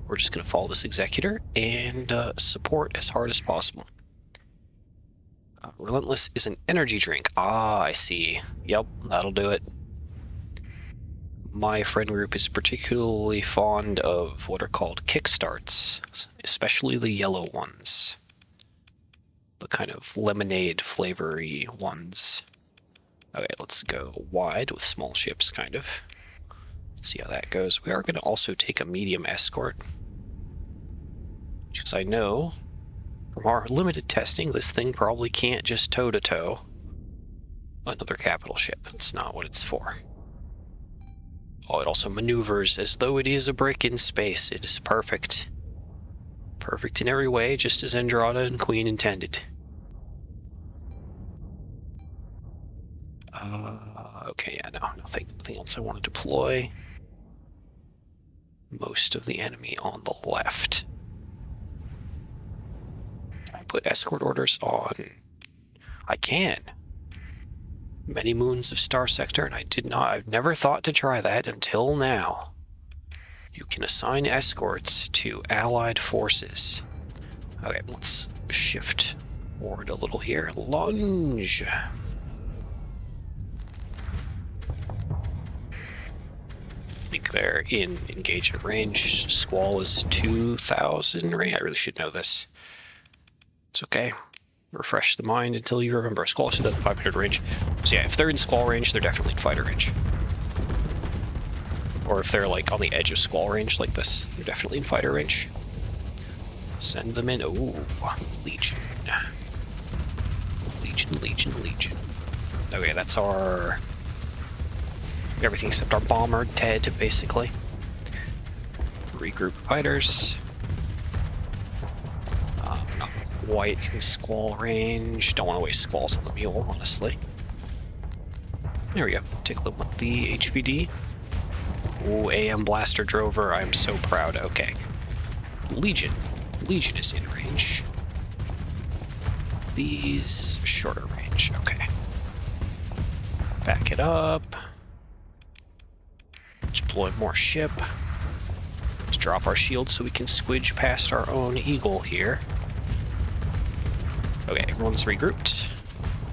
We're just going to follow this executor and support as hard as possible. Relentless is an energy drink. Ah, I see. Yep, that'll do it. My friend group is particularly fond of what are called kickstarts, especially the yellow ones. The kind of lemonade flavory ones. Okay, let's go wide with small ships, kind of. See how that goes. We are going to also take a medium escort, because I know from our limited testing this thing probably can't just toe-to-toe another capital ship. It's not what it's for. Oh, it also maneuvers as though it is a brick in space. It is perfect. Perfect in every way, just as Andrada and Queen intended. Okay, yeah, no, nothing else I want to deploy. Most of the enemy on the left. I put escort orders on. I can. Many moons of Starsector, and I've never thought to try that until now. You can assign escorts to allied forces. Okay, let's shift forward a little here. Lunge! I think they're in engagement range. Squall is 2,000 range. I really should know this. It's okay. Refresh the mind until you remember. Squall should have 500 range. So yeah, if they're in Squall range, they're definitely in fighter range. Or if they're like on the edge of Squall range like this, they're definitely in fighter range. Send them in. Ooh, Legion. Legion. Okay, that's our... everything except our bomber dead, basically. Regroup fighters. Not quite in Squall range. Don't want to waste Squalls on the mule, honestly. There we go. Take a look at the HVD. Ooh, AM Blaster Drover. I'm so proud. Okay. Legion. Legion is in range. These shorter range. Okay. Back it up. Deploy more ship. Let's drop our shield so we can squidge past our own eagle here. Okay, everyone's regrouped.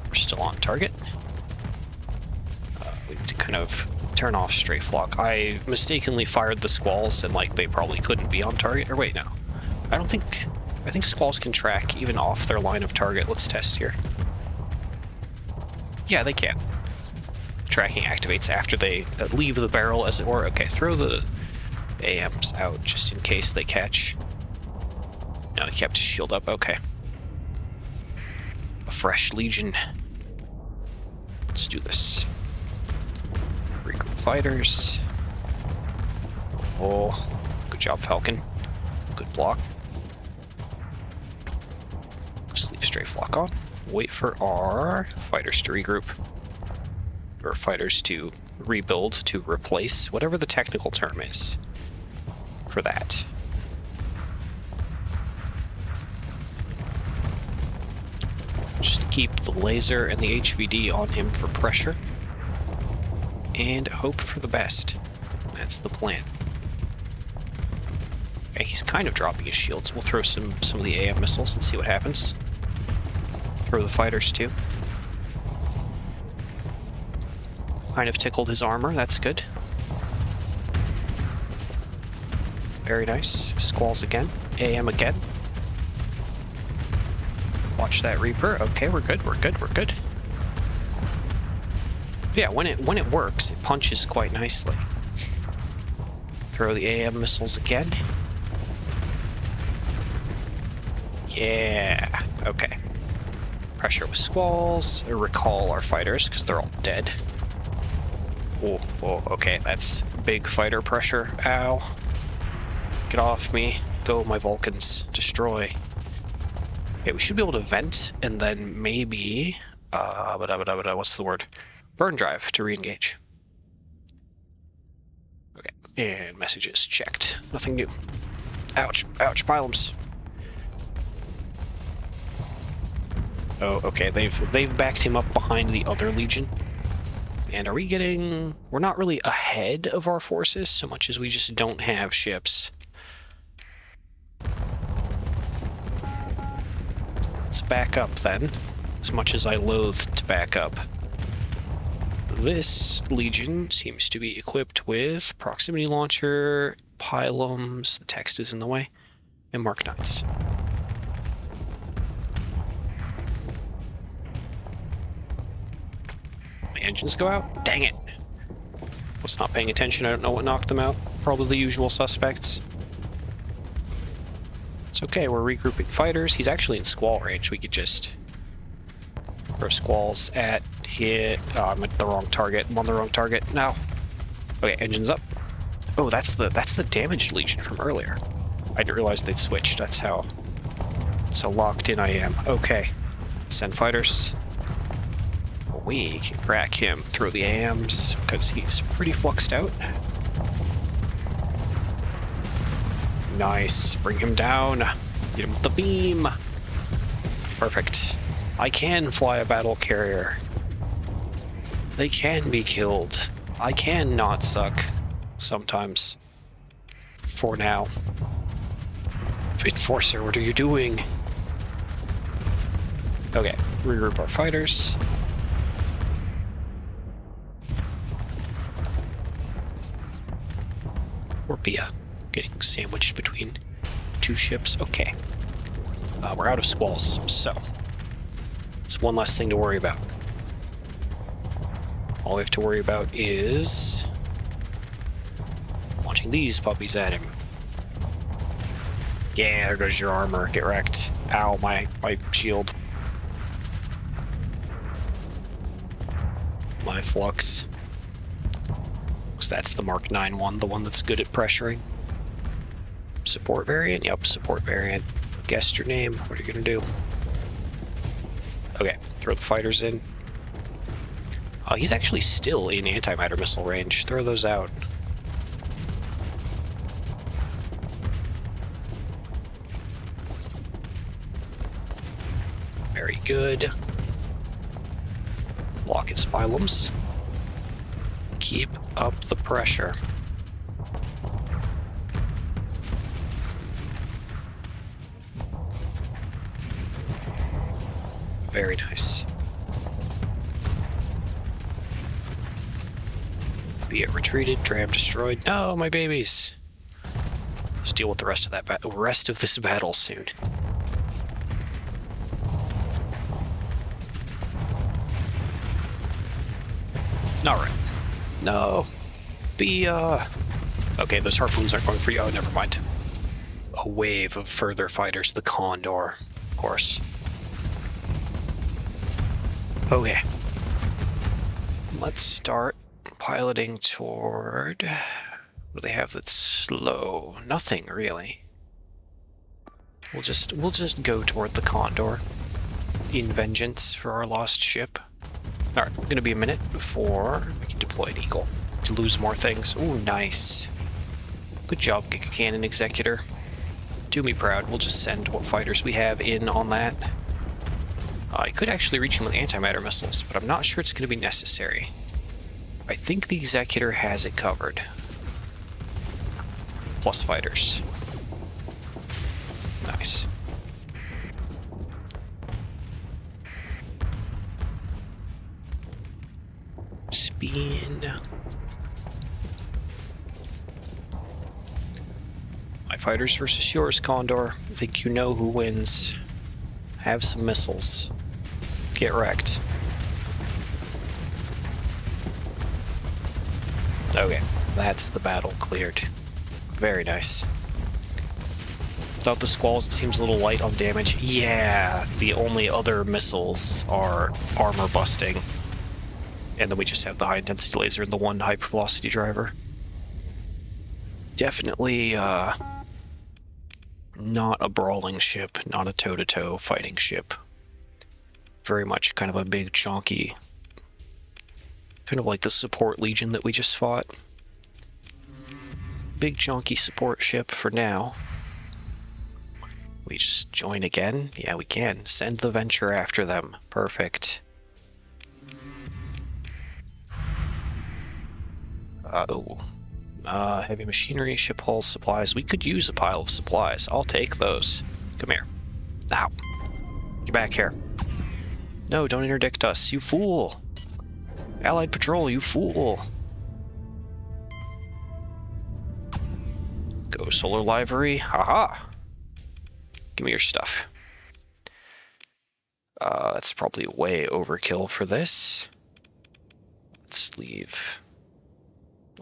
We're still on target. We need to kind of turn off strafe lock. I mistakenly fired the Squalls and like they probably couldn't be on target. Or wait, no. I think Squalls can track even off their line of target. Let's test here. Yeah, they can. Tracking activates after they leave the barrel, as it were. Okay, throw the AMs out just in case they catch. No, he kept his shield up. Okay. A fresh Legion. Let's do this. Regroup fighters. Oh, good job, Falcon. Good block. Just leave strafe lock on. Wait for our fighters to regroup. Or fighters to rebuild, to replace, whatever the technical term is for that. Just keep the laser and the HVD on him for pressure. And hope for the best. That's the plan. Okay, he's kind of dropping his shields. We'll throw some of the AM missiles and see what happens. Throw the fighters too. Kind of tickled his armor, that's good. Very nice. Squalls again. AM again. Watch that Reaper. Okay, we're good. But yeah, when it works, it punches quite nicely. Throw the AM missiles again. Yeah. Okay. Pressure with squalls. Recall our fighters because they're all dead. Oh, okay. That's big fighter pressure. Ow. Get off me. Go, my Vulcans. Destroy. Okay, we should be able to vent and then maybe... what's the word? Burn drive to re-engage. Okay, and messages checked. Nothing new. Ouch, ouch, pylums. Oh, okay, they've backed him up behind the other Legion. And are we getting... We're not really ahead of our forces so much as we just don't have ships. Let's back up then, as much as I loathe to back up. This Legion seems to be equipped with proximity launcher, pylums, the text is in the way, and Mark 9s. My engines go out? Dang it! Was not paying attention, I don't know what knocked them out. Probably the usual suspects. It's okay, we're regrouping fighters. He's actually in squall range. We could just throw squalls at hit. Oh, I'm at the wrong target. I'm on the wrong target now. Okay, engines up. Oh, that's the damaged Legion from earlier. I didn't realize they'd switched. That's how locked in I am. Okay, send fighters. We can crack him through the AMs because he's pretty fluxed out. Nice. Bring him down. Get him with the beam. Perfect. I can fly a battle carrier. They can be killed. I can not suck. Sometimes. For now. Enforcer, what are you doing? Okay. Regroup our fighters. Or Bia. Getting sandwiched between two ships. Okay. We're out of squalls, so it's one less thing to worry about. All we have to worry about is launching these puppies at him. Yeah, there goes your armor. Get wrecked. Ow, my shield. My flux. So that's the Mark 9 one, the one that's good at pressuring. Support variant? Yep, support variant. Guessed your name. What are you gonna do? Okay, throw the fighters in. He's actually still in antimatter missile range. Throw those out. Very good. Block his pylums. Keep up the pressure. Very nice. Be it retreated, tram destroyed. No, my babies. Let's deal with the rest of that rest of this battle soon. All right. No. Okay, those harpoons aren't going for you. Oh, never mind. A wave of further fighters. The Condor, of course. Okay. Let's start piloting toward... What do they have that's slow? Nothing, really. We'll just go toward the Condor in vengeance for our lost ship. Alright, gonna be a minute before we can deploy an Eagle to lose more things. Ooh, nice. Good job, Giga Cannon Executor. Do me proud. We'll just send what fighters we have in on that. I could actually reach him with antimatter missiles, but I'm not sure it's going to be necessary. I think the Executor has it covered. Plus fighters. Nice. Spin. My fighters versus yours, Condor. I think you know who wins. Have some missiles. Get wrecked. Okay, that's the battle cleared. Very nice. Thought the Squalls seems a little light on damage. Yeah, the only other missiles are armor busting. And then we just have the high intensity laser and the one hypervelocity driver. Definitely not a brawling ship, not a toe-to-toe fighting ship. Very much kind of a big, chonky, kind of like the support legion that we just fought. Big, chonky support ship for now. We just join again? Yeah, we can. Send the Venture after them. Perfect. Heavy machinery, ship hulls, supplies. We could use a pile of supplies. I'll take those. Come here. Ow. Get back here. No, don't interdict us, you fool. Allied patrol, you fool. Go solar livery. Haha. Give me your stuff. That's probably way overkill for this. Let's leave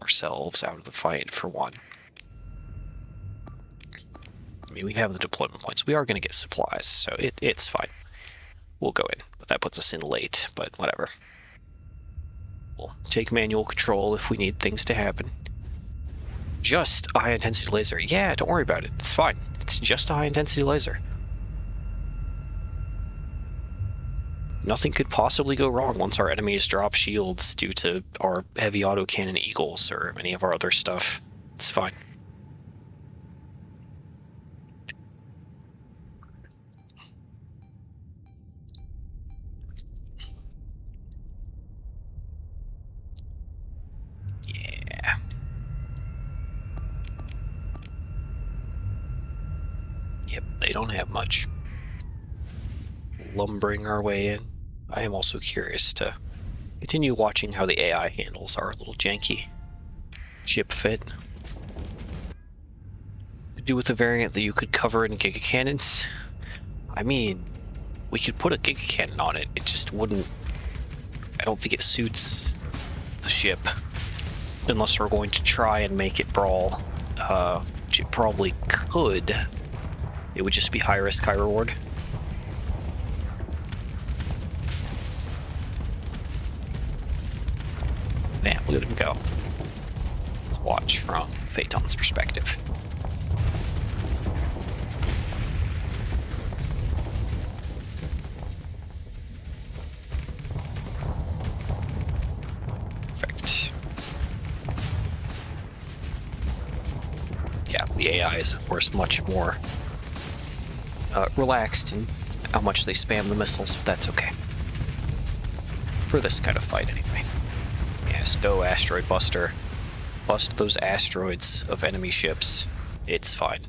ourselves out of the fight for one. I mean, we have the deployment points. We are going to get supplies, so it's fine. We'll go in, but that puts us in late, but whatever. We'll take manual control if we need things to happen. Just a high-intensity laser. Yeah, don't worry about it. It's fine. It's just a high-intensity laser. Nothing could possibly go wrong once our enemies drop shields due to our heavy autocannon eagles or any of our other stuff. It's fine. Yeah. Yep, they don't have much. Lumbering our way in. I am also curious to continue watching how the AI handles our little janky ship fit. Could do with a variant that you could cover in Giga Cannons. I mean, we could put a Giga Cannon on it. It just wouldn't... I don't think it suits the ship. Unless we're going to try and make it brawl. Which it probably could. It would just be high risk, high reward. Man, look at him go. Let's watch from Phaeton's perspective. Perfect. Yeah, the AI is, of course, much more relaxed in how much they spam the missiles, but that's okay. For this kind of fight, anyway. Yes, go Asteroid Buster. Bust those asteroids of enemy ships. It's fine.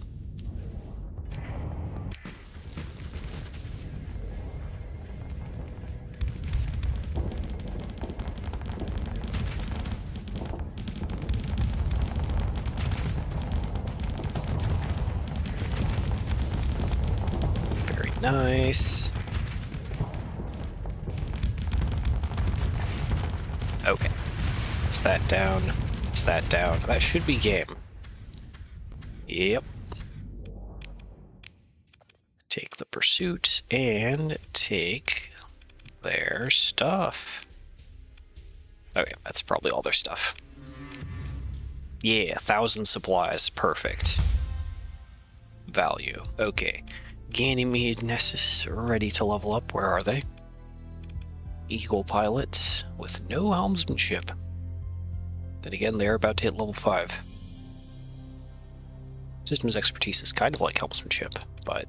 Very nice. Okay. It's that down. It's that down. That should be game. Yep. Take the pursuit and take their stuff. Okay, that's probably all their stuff. Yeah, 1,000 supplies. Perfect. Value. Okay. Ganymede Nessus ready to level up. Where are they? Eagle pilot with no helmsmanship. Then again, they're about to hit level 5. Systems expertise is kind of like helmsmanship, but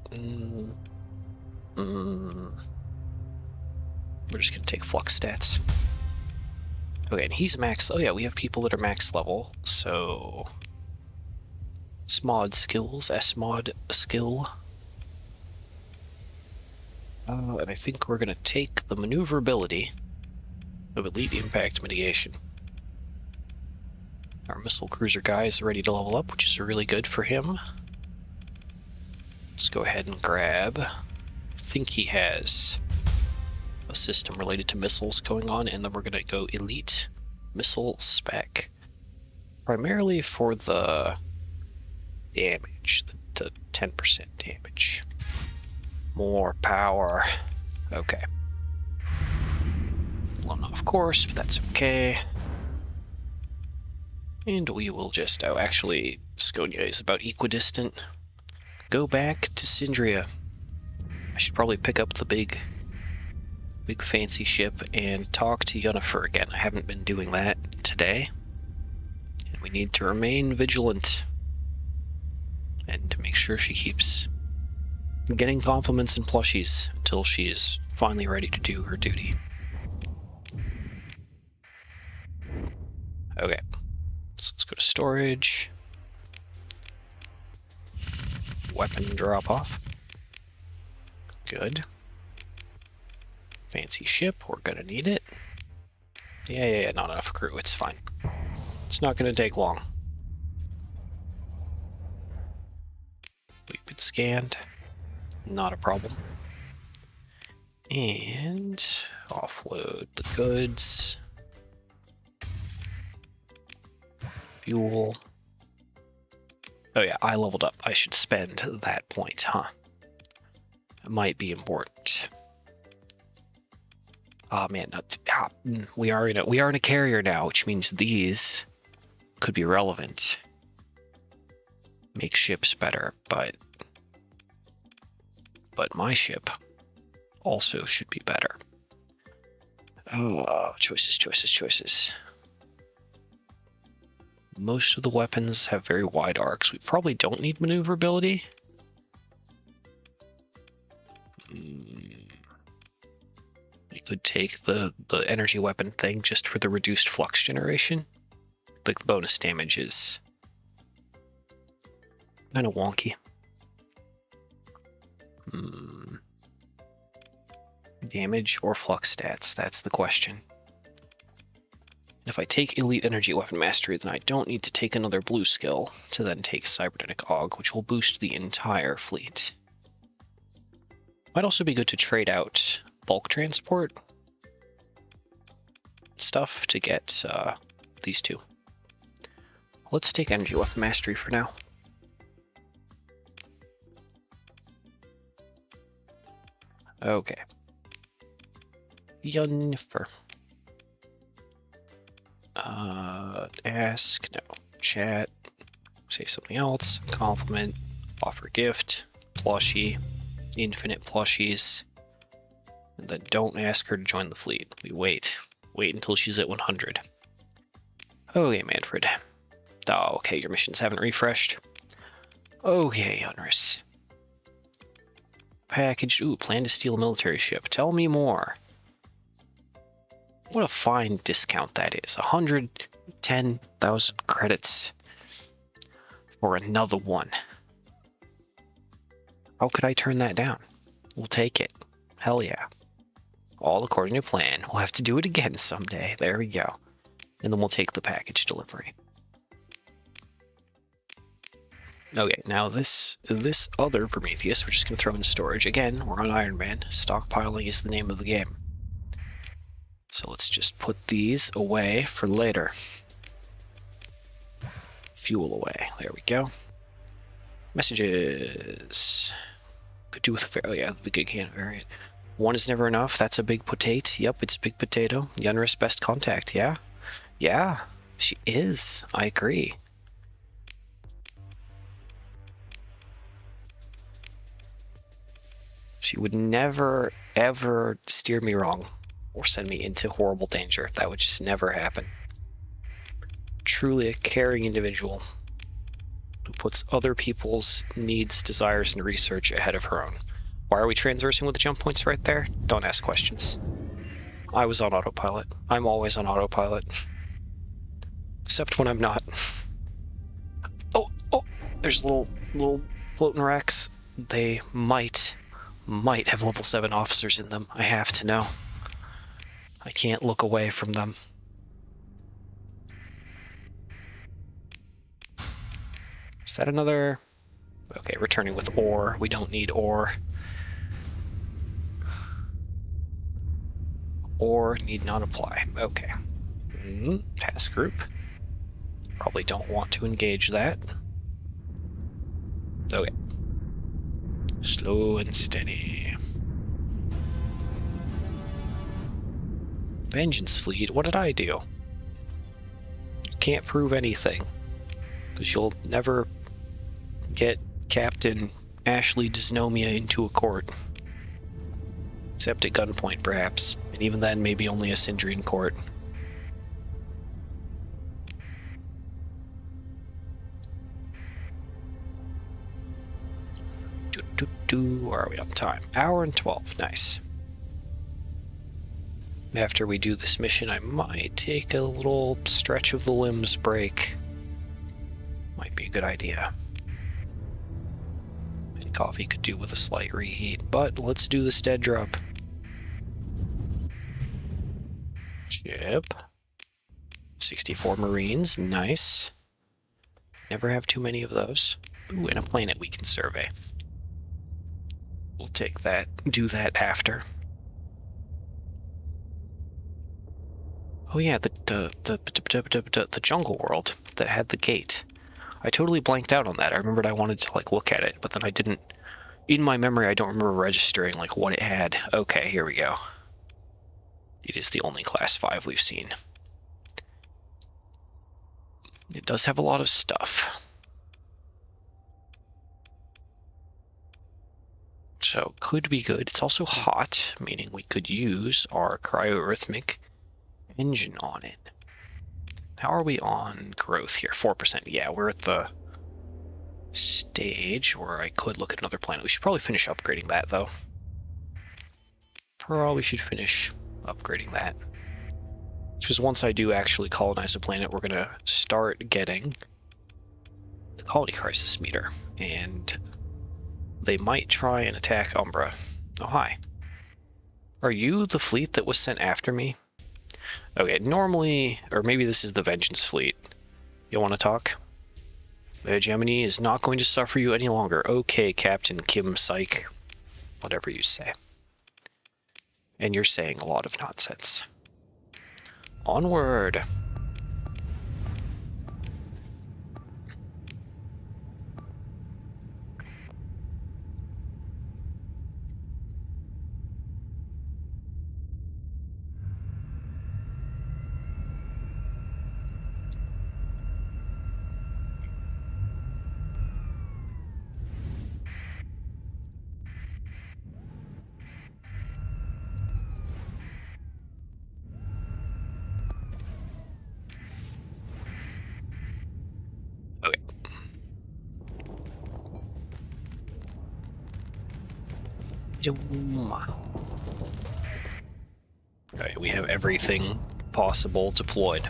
we're just gonna take flux stats. Okay, and he's max. Oh yeah, we have people that are max level. So SMOD skills, SMOD skill. And I think we're gonna take the maneuverability of elite impact mitigation. Our missile cruiser guy is ready to level up, which is really good for him. Let's go ahead and grab. I think he has a system related to missiles going on, and then we're gonna go elite missile spec. Primarily for the damage. The to 10% damage. More power. Okay. Blown off course, but that's okay. And we will just... Oh, actually, Skonia is about equidistant. Go back to Sindria. I should probably pick up the big fancy ship and talk to Yennefer again. I haven't been doing that today. And we need to remain vigilant. And to make sure she keeps getting compliments and plushies until she's finally ready to do her duty. Okay. So let's go to storage. Weapon drop off. Good. Fancy ship, we're gonna need it. Yeah, not enough crew, it's fine. It's not gonna take long. We've been scanned. Not a problem. And offload the goods. Fuel. Oh yeah, I leveled up. I should spend that point, huh? It might be important. Oh man, we are in a carrier now, which means these could be relevant. Make ships better, but my ship also should be better. Oh, choices. Most of the weapons have very wide arcs. We probably don't need maneuverability. You could take the energy weapon thing just for the reduced flux generation. Like the bonus damage is kind of wonky. Damage or flux stats, that's the question. If I take Elite Energy Weapon Mastery, then I don't need to take another blue skill to then take Cybernetic Aug, which will boost the entire fleet. Might also be good to trade out bulk transport stuff to get these two. Let's take Energy Weapon Mastery for now. Okay. Yennefer. Ask, no. Chat. Say something else. Compliment. Offer gift. Plushie. Infinite plushies. And then don't ask her to join the fleet. We wait. Wait until she's at 100. Okay, Manfred. Oh, okay, your missions haven't refreshed. Okay, Unrus. Packaged. Ooh, plan to steal a military ship. Tell me more. What a fine discount that is. 110,000 credits for another one. How could I turn that down? We'll take it. Hell yeah. All according to plan. We'll have to do it again someday. There we go. And then we'll take the package delivery. Okay, now this other Prometheus, we're just going to throw in storage. Again, we're on Ironman. Stockpiling is the name of the game. So let's just put these away for later. Fuel away. There we go. Messages. Could do with oh yeah, the big can variant. One is never enough. That's a big potato. Yep, it's a big potato. Yennefer's best contact. Yeah, yeah, she is. I agree. She would never ever steer me wrong or send me into horrible danger. That would just never happen. Truly a caring individual who puts other people's needs, desires, and research ahead of her own. Why are we transversing with the jump points right there? Don't ask questions. I was on autopilot. I'm always on autopilot. Except when I'm not. Oh, there's little floating wrecks. They might have level 7 officers in them. I have to know. I can't look away from them. Is that another? Okay, returning with ore. We don't need ore. Ore need not apply. Okay. Task group. Probably don't want to engage that. Okay. Slow and steady. Vengeance fleet, what did I do? You can't prove anything, because you'll never get Captain Ashley Dysnomia into a court. Except at gunpoint, perhaps. And even then, maybe only a Sindrian court. Where are we on time? Hour and 12. Nice. After we do this mission, I might take a little stretch of the limbs break. Might be a good idea. And coffee could do with a slight reheat, but let's do the stead drop. Ship. 64 Marines, nice. Never have too many of those. Ooh, and a planet we can survey. We'll take that, do that after. Oh yeah, the jungle world that had the gate. I totally blanked out on that. I remembered I wanted to like look at it, but then I didn't. In my memory, I don't remember registering like what it had. Okay, here we go. It is the only Class 5 we've seen. It does have a lot of stuff. So, could be good. It's also hot, meaning we could use our cryoarrhythmic engine on it. How are we on growth here? 4%. Yeah, we're at the stage where I could look at another planet. We should probably finish upgrading that, though. Probably should finish upgrading that. Because once I do actually colonize a planet, we're going to start getting the colony crisis meter. And they might try and attack Umbra. Oh, hi. Are you the fleet that was sent after me? Okay, normally, or maybe this is the Vengeance fleet. You want to talk? The hegemony is not going to suffer you any longer. Okay, Captain Kim Psych. Whatever you say. And you're saying a lot of nonsense. Onward. Okay. Alright, we have everything possible deployed.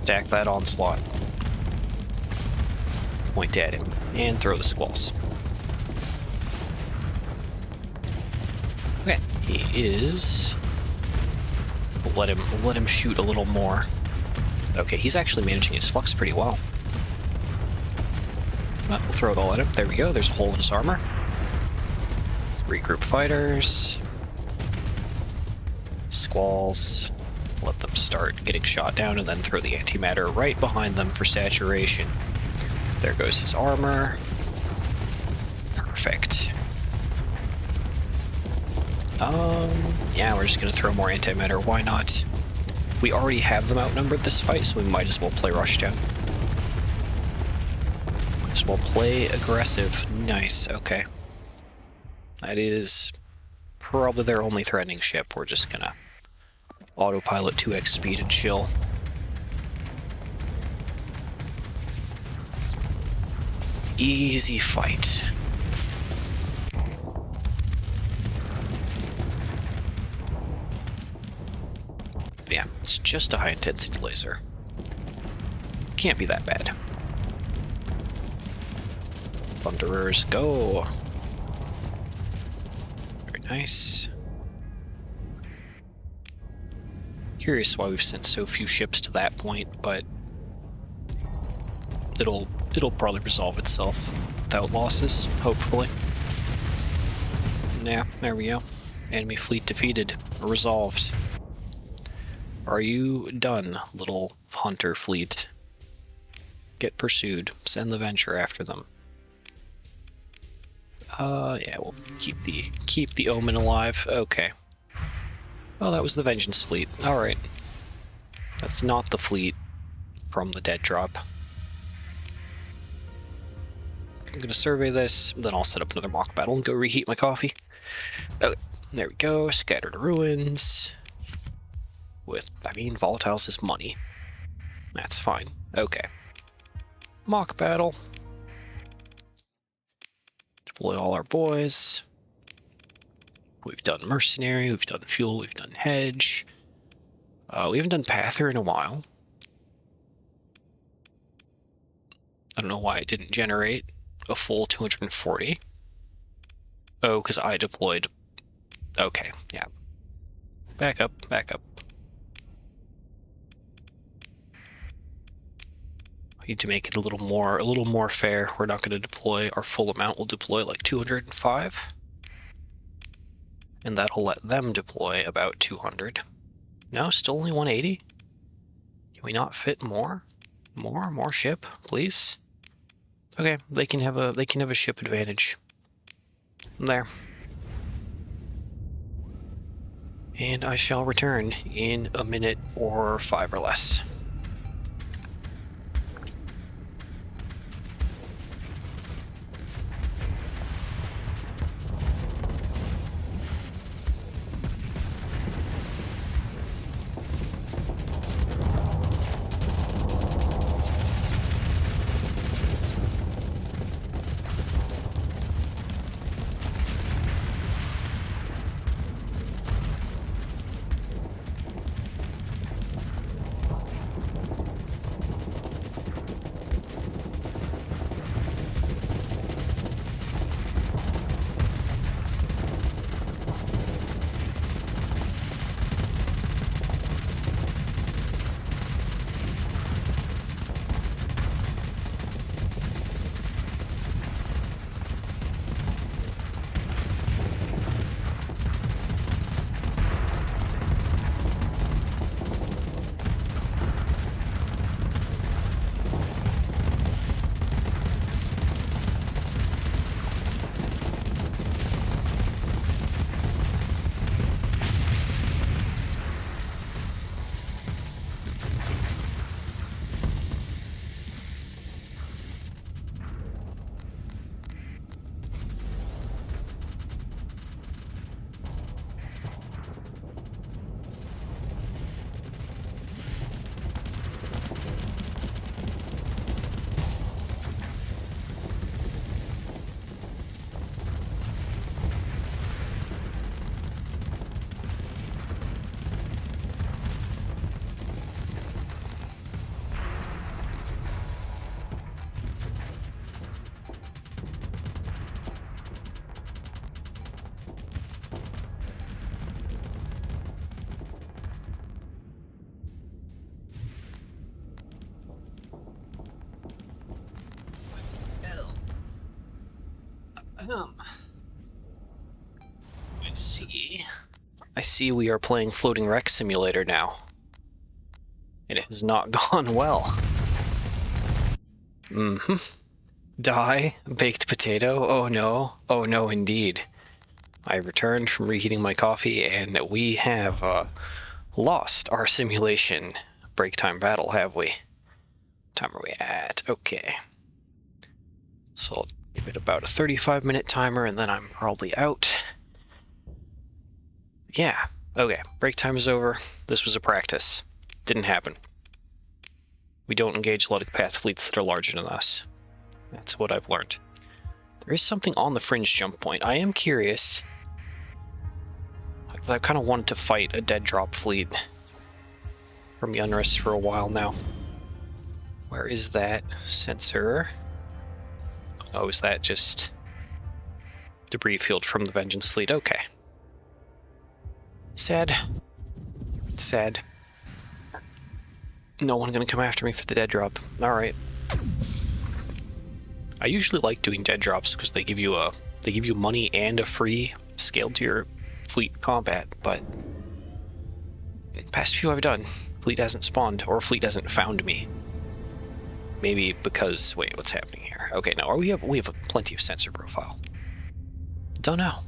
Attack that onslaught. Point at him. And throw the squalls. Okay, he is... Let him shoot a little more. Okay, he's actually managing his flux pretty well. We'll throw it all at him. There we go, there's a hole in his armor. Regroup fighters. Squalls. Let them start getting shot down and then throw the antimatter right behind them for saturation. There goes his armor. Perfect. Yeah, we're just gonna throw more antimatter. Why not? We already have them outnumbered this fight, so we might as well play rushdown. Might as well play aggressive. Nice, okay. That is probably their only threatening ship. We're just gonna autopilot 2x speed and chill. Easy fight. Yeah, it's just a high-intensity laser. Can't be that bad. Thunderers, go! Very nice. Curious why we've sent so few ships to that point, but it'll probably resolve itself without losses, hopefully. Yeah, there we go. Enemy fleet defeated, resolved. Are you done, little hunter fleet? Get pursued. Send the Venture after them. Yeah, we'll keep the Omen alive. Okay. Oh, that was the Vengeance fleet. All right. That's not the fleet from the dead drop. I'm gonna survey this, then I'll set up another mock battle and go reheat my coffee. Okay, there we go. Scattered ruins. Volatiles is money. That's fine. Okay. Mock battle. Deploy all our boys. We've done Mercenary, we've done Fuel, we've done Hedge. We haven't done Pather in a while. I don't know why it didn't generate a full 240. Oh, because I deployed. Okay, yeah. Back up, back up. We need to make it a little more fair. We're not going to deploy our full amount. We'll deploy like 205. And that'll let them deploy about 200. No, still only 180? Can we not fit more? More ship, please? Okay, they can have a ship advantage. There. And I shall return in a minute or 5 or less. I see we are playing Floating Wreck Simulator now. And it has not gone well. Mm-hmm. Die, baked potato, oh no indeed. I returned from reheating my coffee and we have lost our simulation break time battle, have we? What time are we at? Okay. So I'll give it about a 35-minute timer and then I'm probably out. Yeah, okay, break time is over. This was a practice. Didn't happen. We don't engage Luddic Path fleets that are larger than us. That's what I've learned. There is something on the fringe jump point. I am curious. I kind of wanted to fight a dead drop fleet from Yunris for a while now. Where is that sensor? Oh, is that just debris field from the Vengeance fleet? Okay. Sad. Sad. No one gonna come after me for the dead drop. Alright. I usually like doing dead drops because they give you money and a free scaled to your fleet combat, but past few I've done, fleet hasn't spawned, or fleet hasn't found me. Maybe because wait, what's happening here? Okay, no, we have plenty of sensor profile. Don't know.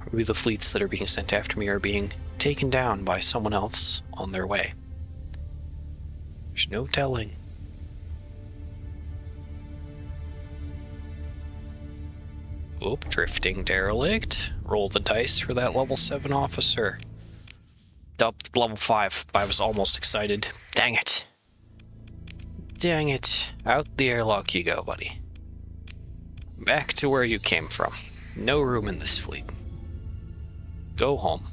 Maybe the fleets that are being sent after me are being taken down by someone else on their way. There's no telling. Oop, drifting derelict. Roll the dice for that level 7 officer. Up level 5. I was almost excited. Dang it. Dang it. Out the airlock you go, buddy. Back to where you came from. No room in this fleet. Go home.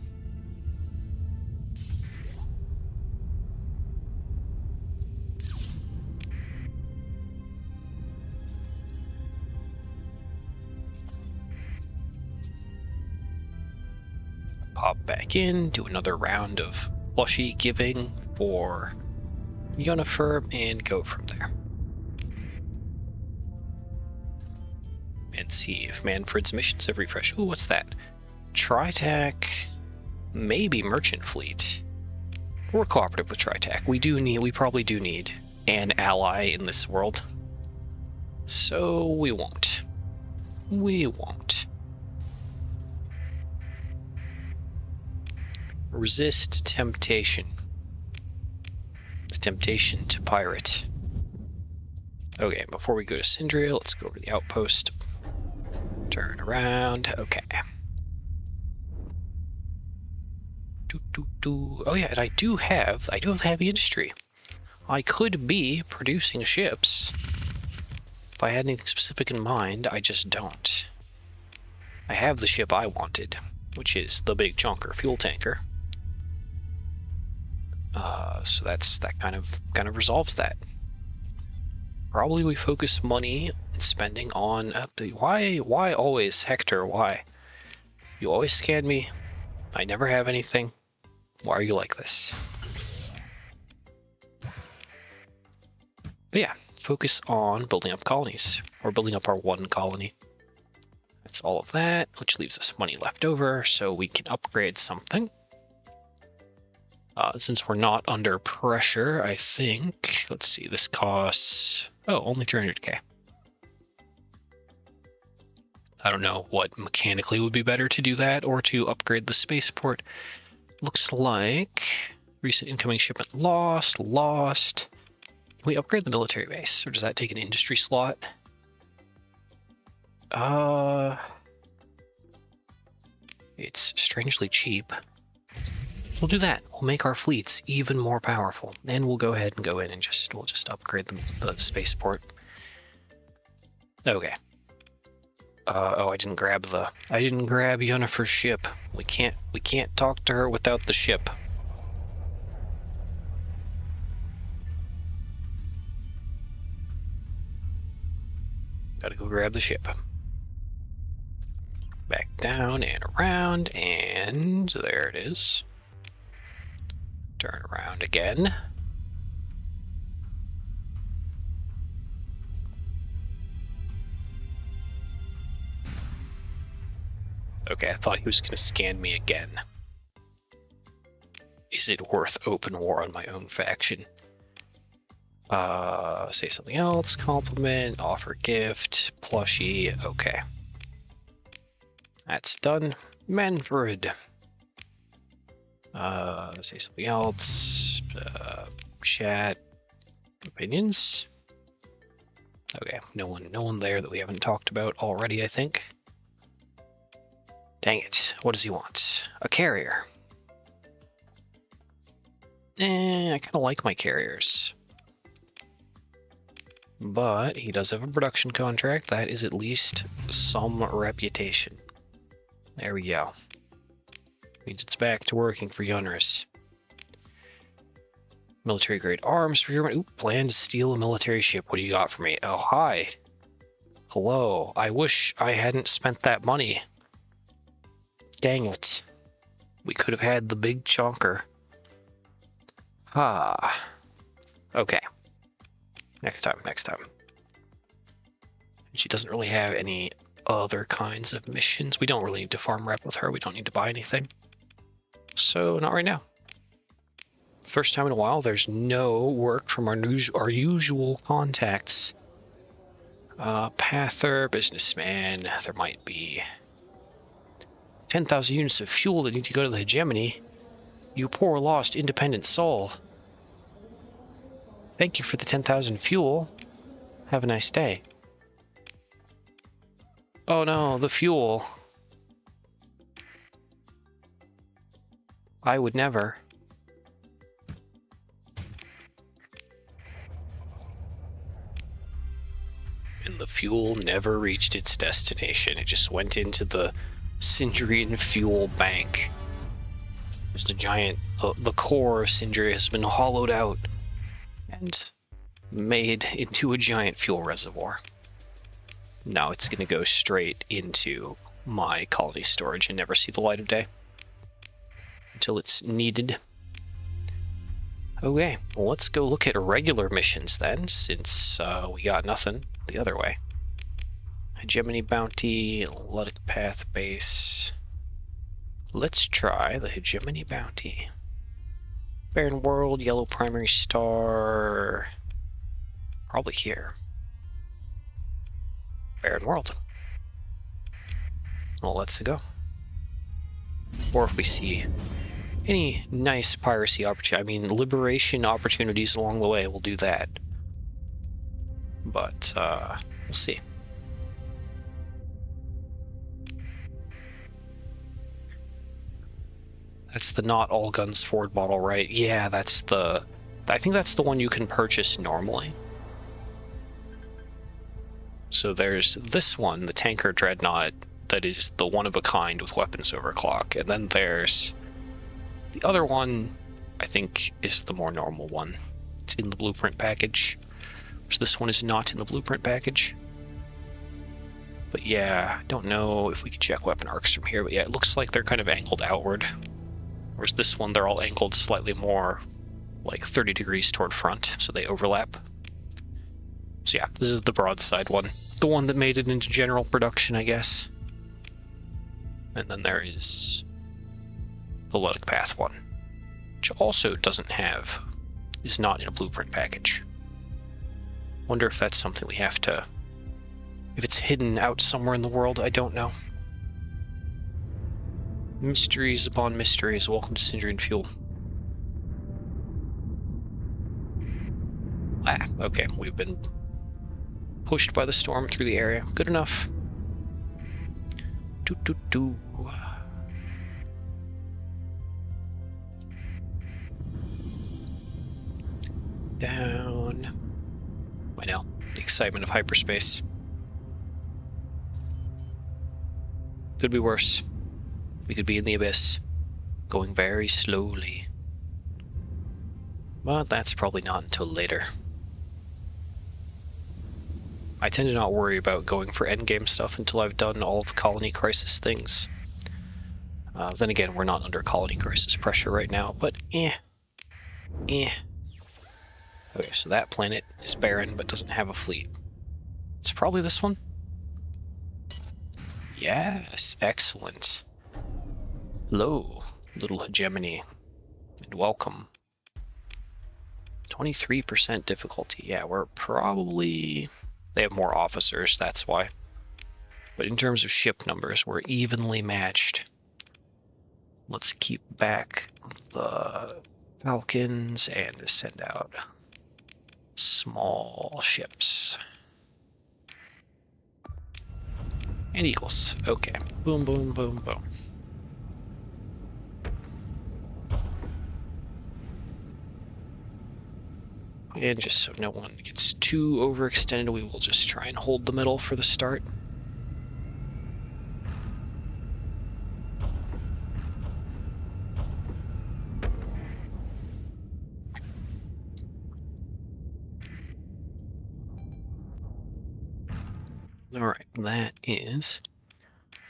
Pop back in, do another round of plushie giving for Yennefer, and go from there. And see if Manfred's missions have refreshed. Ooh, what's that? Tritac, maybe Merchant Fleet. We're cooperative with Tritac. We probably do need an ally in this world. So we won't. We won't. Resist temptation. The temptation to pirate. Okay, before we go to Sindrian, let's go over to the outpost. Turn around. Okay. Oh yeah, and I do have heavy industry. I could be producing ships. If I had anything specific in mind, I just don't. I have the ship I wanted, which is the big chunker fuel tanker. So that kind of resolves that. Probably we focus money and spending on why always Hector? Why? You always scan me. I never have anything. Why are you like this? But yeah, focus on building up colonies, or building up our one colony. That's all of that, which leaves us money left over, so we can upgrade something. Since we're not under pressure, I think, let's see, this costs, only 300k. I don't know what mechanically would be better to do that, or to upgrade the spaceport. Looks like recent incoming shipment lost. Can we upgrade the military base, or does that take an industry slot? It's strangely cheap. We'll do that. We'll make our fleets even more powerful, and we'll go ahead and go in and we'll just upgrade the spaceport. Okay. I didn't grab Yennefer's ship. We can't talk to her without the ship. Gotta go grab the ship. Back down and around, and there it is. Turn around again. Okay, I thought he was going to scan me again. Is it worth open war on my own faction? Say something else. Compliment, offer gift, plushie. Okay. That's done. Manfred. Say something else. Chat. Opinions. Okay, no one there that we haven't talked about already, I think. Dang it. What does he want? A carrier. I kind of like my carriers. But he does have a production contract. That is at least some reputation. There we go. Means it's back to working for Yunris. Military grade arms procurement. Ooh, plan to steal a military ship. What do you got for me? Oh, hi. Hello. I wish I hadn't spent that money. Dang it. We could have had the big chonker. Okay. Next time. She doesn't really have any other kinds of missions. We don't really need to farm rep with her. We don't need to buy anything. So, not right now. First time in a while, there's no work from our usual contacts. Pather, businessman. There might be 10,000 units of fuel that need to go to the hegemony. You poor lost independent soul. Thank you for the 10,000 fuel. Have a nice day. Oh no, the fuel. I would never. And the fuel never reached its destination. It just went into the Sindrian fuel bank. Just a giant... the core of Sindria has been hollowed out and made into a giant fuel reservoir. Now it's going to go straight into my colony storage and never see the light of day until it's needed. Okay, well, let's go look at regular missions then, since we got nothing the other way. Hegemony Bounty, Ludic Path Base. Let's try the Hegemony Bounty. Barren World, Yellow Primary Star. Probably here. Barren World. Well, let's go. Or if we see any nice piracy opportunity, I mean, liberation opportunities along the way, we'll do that. But, we'll see. That's the not all guns forward model, right? Yeah, that's the... I think that's the one you can purchase normally. So there's this one, the Tanker Dreadnought, that is the one-of-a-kind with weapons overclock. And then there's... the other one, I think, is the more normal one. It's in the blueprint package. Which this one is not in the blueprint package. But yeah, I don't know if we can check weapon arcs from here, but yeah, it looks like they're kind of angled outward. Whereas this one, they're all angled slightly more, like 30 degrees toward front, so they overlap. So yeah, this is the broadside one. The one that made it into general production, I guess. And then there is the Ludic Path one, which also doesn't have, is not in a blueprint package. Wonder if that's something we have to, if it's hidden out somewhere in the world, I don't know. Mysteries upon mysteries. Welcome to Sindrian Fuel. Ah, okay, we've been pushed by the storm through the area. Good enough. Doo-doo-doo. Down. I know, the excitement of hyperspace. Could be worse. We could be in the abyss, going very slowly. But that's probably not until later. I tend to not worry about going for endgame stuff until I've done all of the colony crisis things. Then again, we're not under colony crisis pressure right now, but Okay, so that planet is barren but doesn't have a fleet. It's probably this one? Yes, excellent. Hello, little hegemony, and welcome. 23% difficulty. Yeah, we're probably... they have more officers, that's why. But in terms of ship numbers, we're evenly matched. Let's keep back the Falcons and send out small ships. And Eagles. Okay. Boom, boom, boom, boom. And just so no one gets too overextended, we will just try and hold the middle for the start. Alright, that is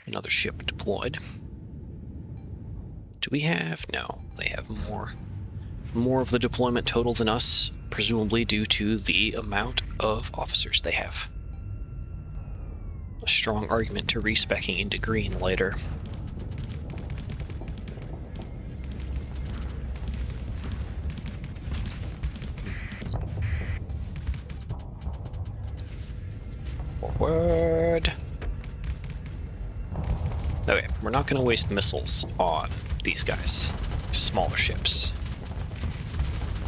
another ship deployed. Do we have? No, they have more of the deployment total than us, presumably due to the amount of officers they have. A strong argument to respecking into green later. Forward. Okay, we're not going to waste missiles on these guys. Smaller ships.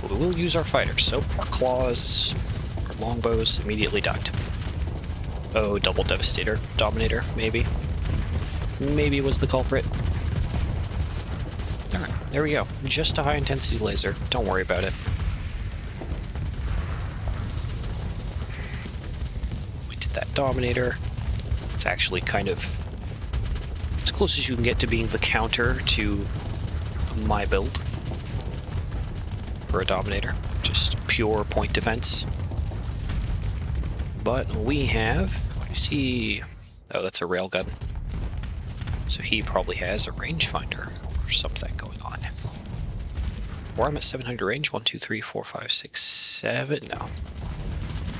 But we will use our fighters, so our claws, our longbows immediately died. Oh, double devastator, dominator, maybe. Maybe was the culprit. Alright, there we go. Just a high intensity laser. Don't worry about it. We did that dominator. It's actually kind of as close as you can get to being the counter to my build for a dominator. Just pure point defense. But we have... What is he? Oh, that's a railgun. So he probably has a rangefinder or something going on. Or I'm at 700 range. 1, 2, 3, 4, 5, 6, 7. No.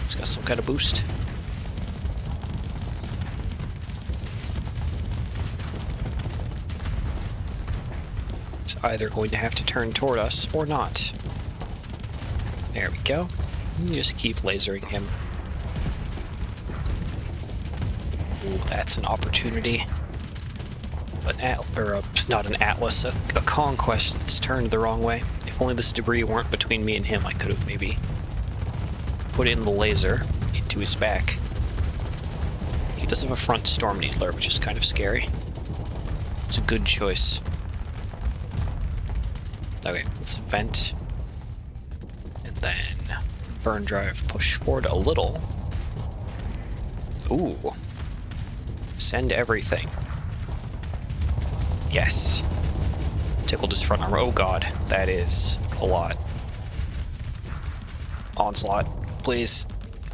He's got some kind of boost. He's either going to have to turn toward us or not. There we go. You just keep lasering him. Ooh, that's an opportunity. Not an Atlas, a Conquest that's turned the wrong way. If only this debris weren't between me and him, I could have maybe put in the laser into his back. He does have a front Storm Needler, which is kind of scary. It's a good choice. Okay, let's vent. And then burn drive, push forward a little. Ooh. Send everything. Yes. Tickled his front armor. Oh god, that is a lot. Onslaught, please.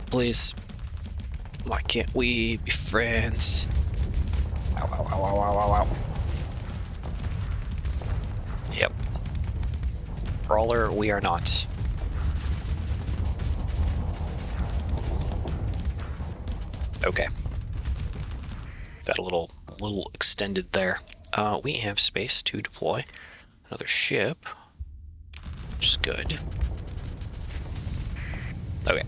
Please. Why can't we be friends? Ow, ow, ow, ow, ow, ow, ow. Yep. Brawler, we are not. Okay. Got a little extended there. We have space to deploy another ship, which is good. Okay.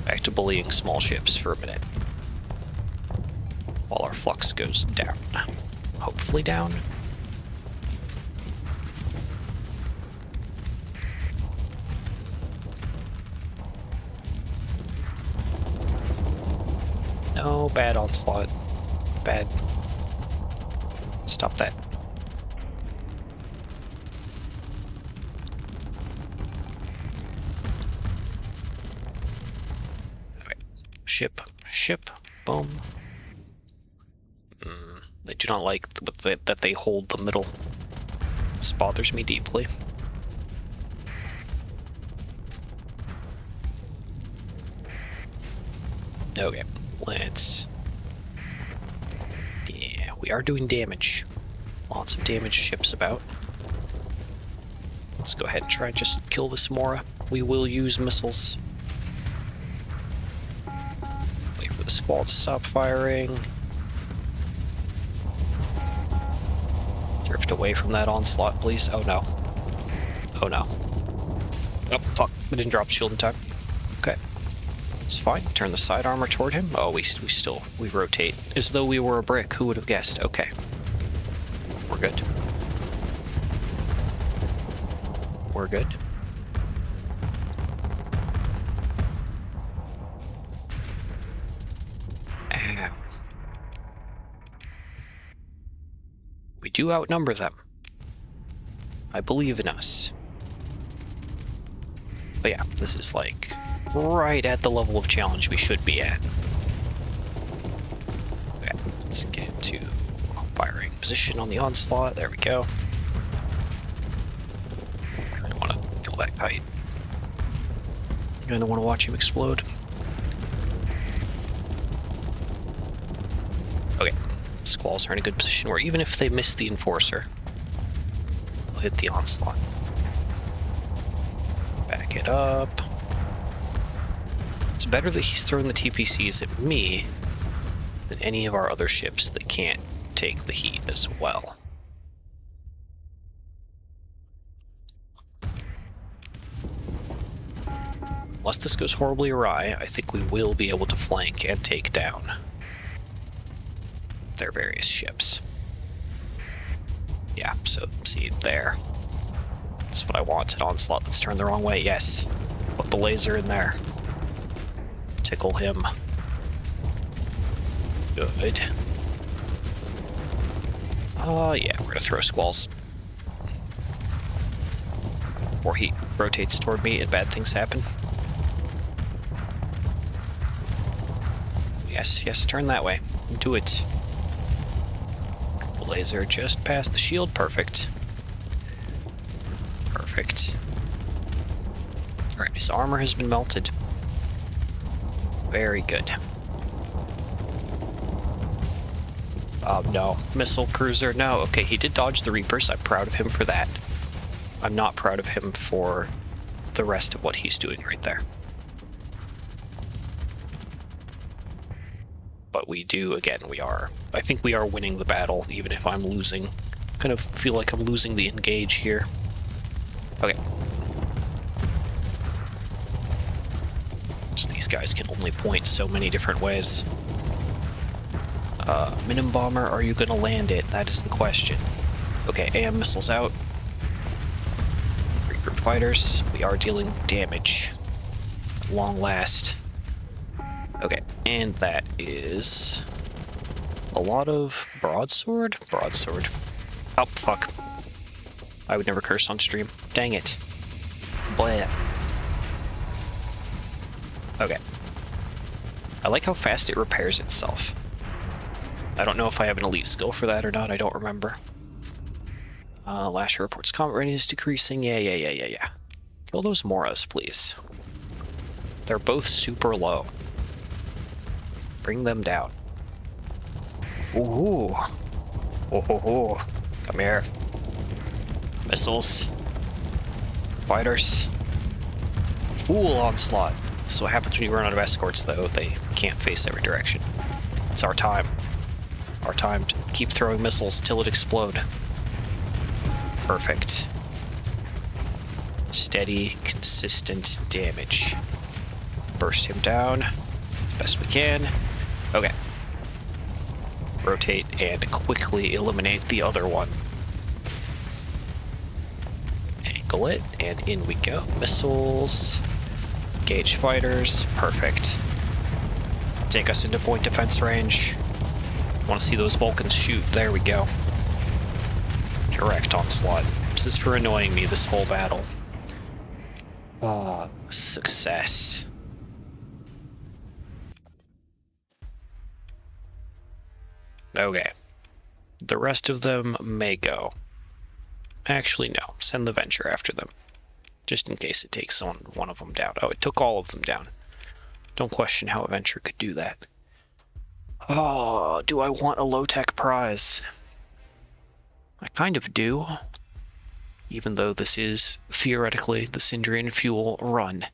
Back to bullying small ships for a minute. While our flux goes down. Hopefully down. No, bad onslaught. Bad. Stop that. Alright. Ship. Boom. They do not like that they hold the middle. This bothers me deeply. Okay, let's... Yeah, we are doing damage. Lots of damage ships about. Let's go ahead and try and just kill this Mora. We will use missiles. Wait for the squall to stop firing. Drift away from that onslaught, please. Oh no. Oh no. Oh, fuck. I didn't drop shield in time. Okay. It's fine. Turn the side armor toward him. Oh, we rotate. As though we were a brick. Who would have guessed? Okay. We're good. We're good. Ow. We do outnumber them. I believe in us. But yeah, this is like right at the level of challenge we should be at. Okay, let's get into firing position on the onslaught. There we go. I don't want to kill that kite. I don't want to watch him explode. Okay, squalls are in a good position where even if they miss the enforcer, they'll hit the onslaught. Back it up. It's better that he's throwing the TPCs at me than any of our other ships that can't take the heat as well. unless this goes horribly awry, I think we will be able to flank and take down their various ships. Yeah, so see there. That's what I want, an onslaught that's turned the wrong way. Yes. Put the laser in there. Tickle him. Good. Yeah, we're gonna throw squalls. Or he rotates toward me and bad things happen. Yes, yes, turn that way. Do it. Laser just past the shield. Perfect. Perfect. Alright, his armor has been melted. Very good. Oh no. Missile cruiser, no. Okay, he did dodge the Reapers. I'm proud of him for that. I'm not proud of him for the rest of what he's doing right there. But we do, again, I think we are winning the battle, even if I'm losing. Kind of feel like I'm losing the engage here. Okay. Just these guys can only point so many different ways. Minim bomber, are you gonna land it? That is the question. Okay, AM missiles out. Regroup fighters. We are dealing damage. At long last. Okay, and that is a lot of broadsword? Broadsword. Oh, fuck. I would never curse on stream. Dang it. Blah. Okay. I like how fast it repairs itself. I don't know if I have an elite skill for that or not, I don't remember. Lasher reports combat readiness decreasing. Yeah. Kill those Moras, please. They're both super low. Bring them down. Ooh. Oh. Come here. Missiles. Fighters. Full onslaught. So what happens when you run out of escorts, though? They can't face every direction. It's our time. Our time to keep throwing missiles till it explode. Perfect. Steady, consistent damage. Burst him down as best we can. Okay. Rotate and quickly eliminate the other one. Angle it, and in we go. Missiles. Engage fighters. Perfect. Take us into point defense range. Want to see those Vulcans shoot. There we go. Correct onslaught. This is for annoying me this whole battle. Success. Okay. The rest of them may go. Actually, no. Send the Venture after them. Just in case it takes one of them down. Oh, it took all of them down. Don't question how a Venture could do that. Oh, do I want a low-tech prize? I kind of do. Even though this is, theoretically, the Sindrian fuel run.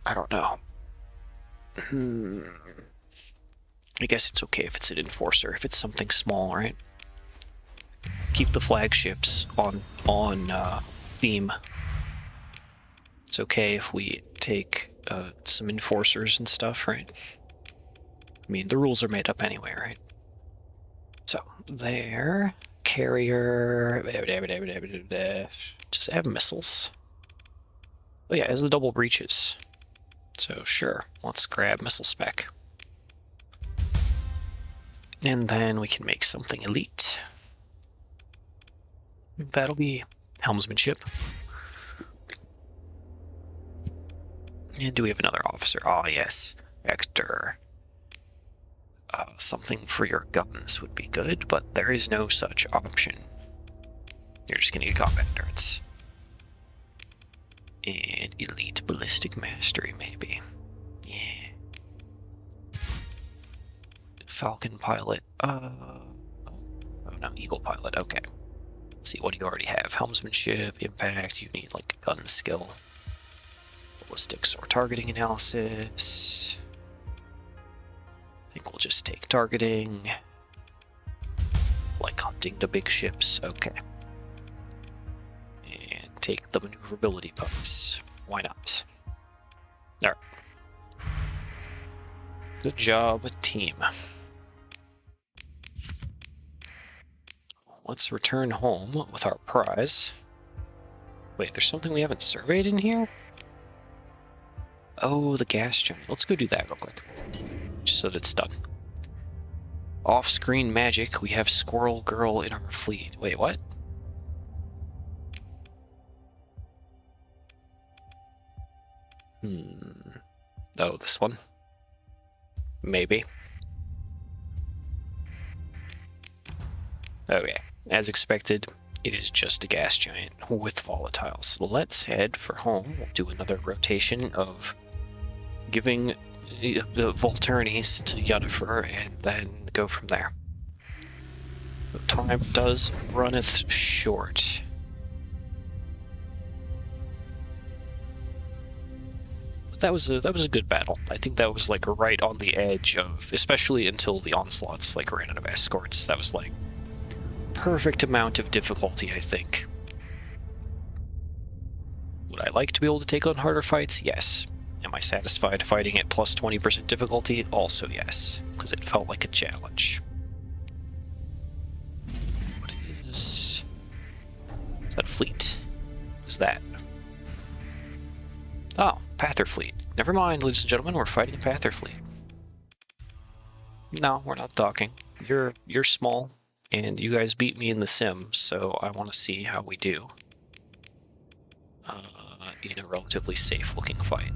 I don't know. I guess it's okay if it's an Enforcer, if it's something small, right? Keep the flagships on theme. It's okay if we take some Enforcers and stuff, right? I mean, the rules are made up anyway, right? So, there. Carrier. Does it have missiles? Oh yeah, it has the double breaches. So sure, let's grab missile spec. And then we can make something elite. That'll be helmsmanship. And do we have another officer? Ah, yes. Hector. Something for your guns would be good, but there is no such option. You're just gonna get combat endurance. And elite ballistic mastery, maybe. Yeah. Falcon pilot. Oh no, Eagle pilot, okay. Let's see, what do you already have? Helmsmanship, impact, you need like gun skill. Ballistics or targeting analysis. I think we'll just take targeting. Like hunting the big ships, okay. And take the maneuverability bonus. Why not? Alright. Good job, team. Let's return home with our prize. Wait, there's something we haven't surveyed in here? Oh, the gas giant. Let's go do that real quick. Just so that it's done. Off-screen magic, we have Squirrel Girl in our fleet. Wait, what? Oh, this one? Maybe. Okay, as expected, it is just a gas giant with volatiles. Let's head for home. We'll do another rotation of giving the Volturnies to Yennefer and then go from there. The time does runneth short. That was a good battle. I think that was like right on the edge of, especially until the onslaughts like ran out of escorts. That was like perfect amount of difficulty, I think. Would I like to be able to take on harder fights? Yes. Am I satisfied fighting at plus 20% difficulty? Also yes, because it felt like a challenge. What is that fleet? What is that? Oh, Pather fleet. Never mind, ladies and gentlemen, we're fighting a Pather fleet. No, we're not docking. You're small, and you guys beat me in the sim, so I want to see how we do in a relatively safe-looking fight.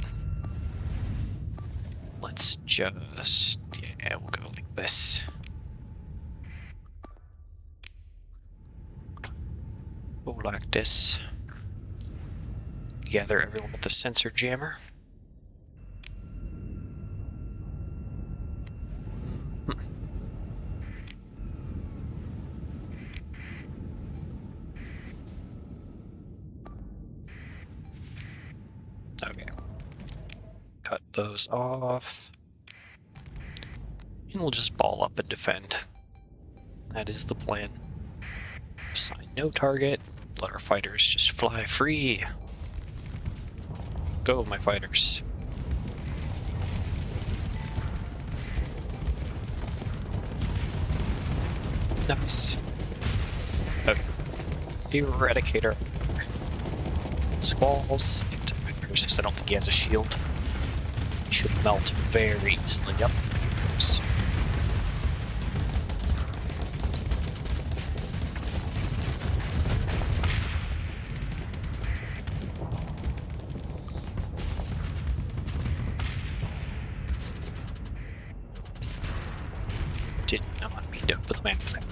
Let's just... yeah, we'll go like this. Go like this. Gather everyone with the sensor jammer. Okay. Cut those off. And we'll just ball up and defend. That is the plan. Assign no target. Let our fighters just fly free. Go, my fighters. Nice. Okay. Eradicator. Squalls into fighters, because I don't think he has a shield. He should melt very easily. Yep. Oops. Did not mean to put the map there.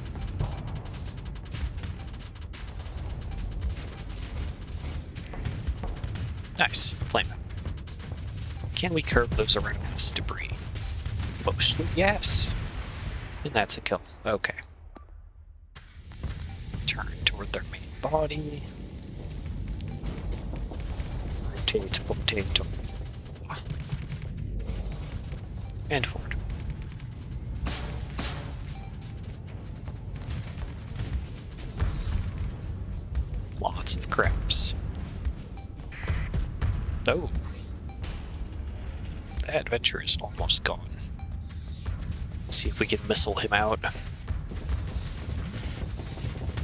Nice. Flame. Can we curve those around this debris? Mostly, yes. And that's a kill. Okay. Turn toward their main body. Rotate, rotate, and forward. Lots of crabs. Oh. That adventure is almost gone. Let's see if we can missile him out. Come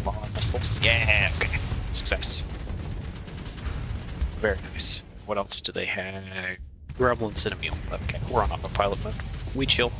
on, missiles. Yeah, okay. Success. Very nice. What else do they have? Gremlins and a mule. Okay, we're on autopilot mode. We chill.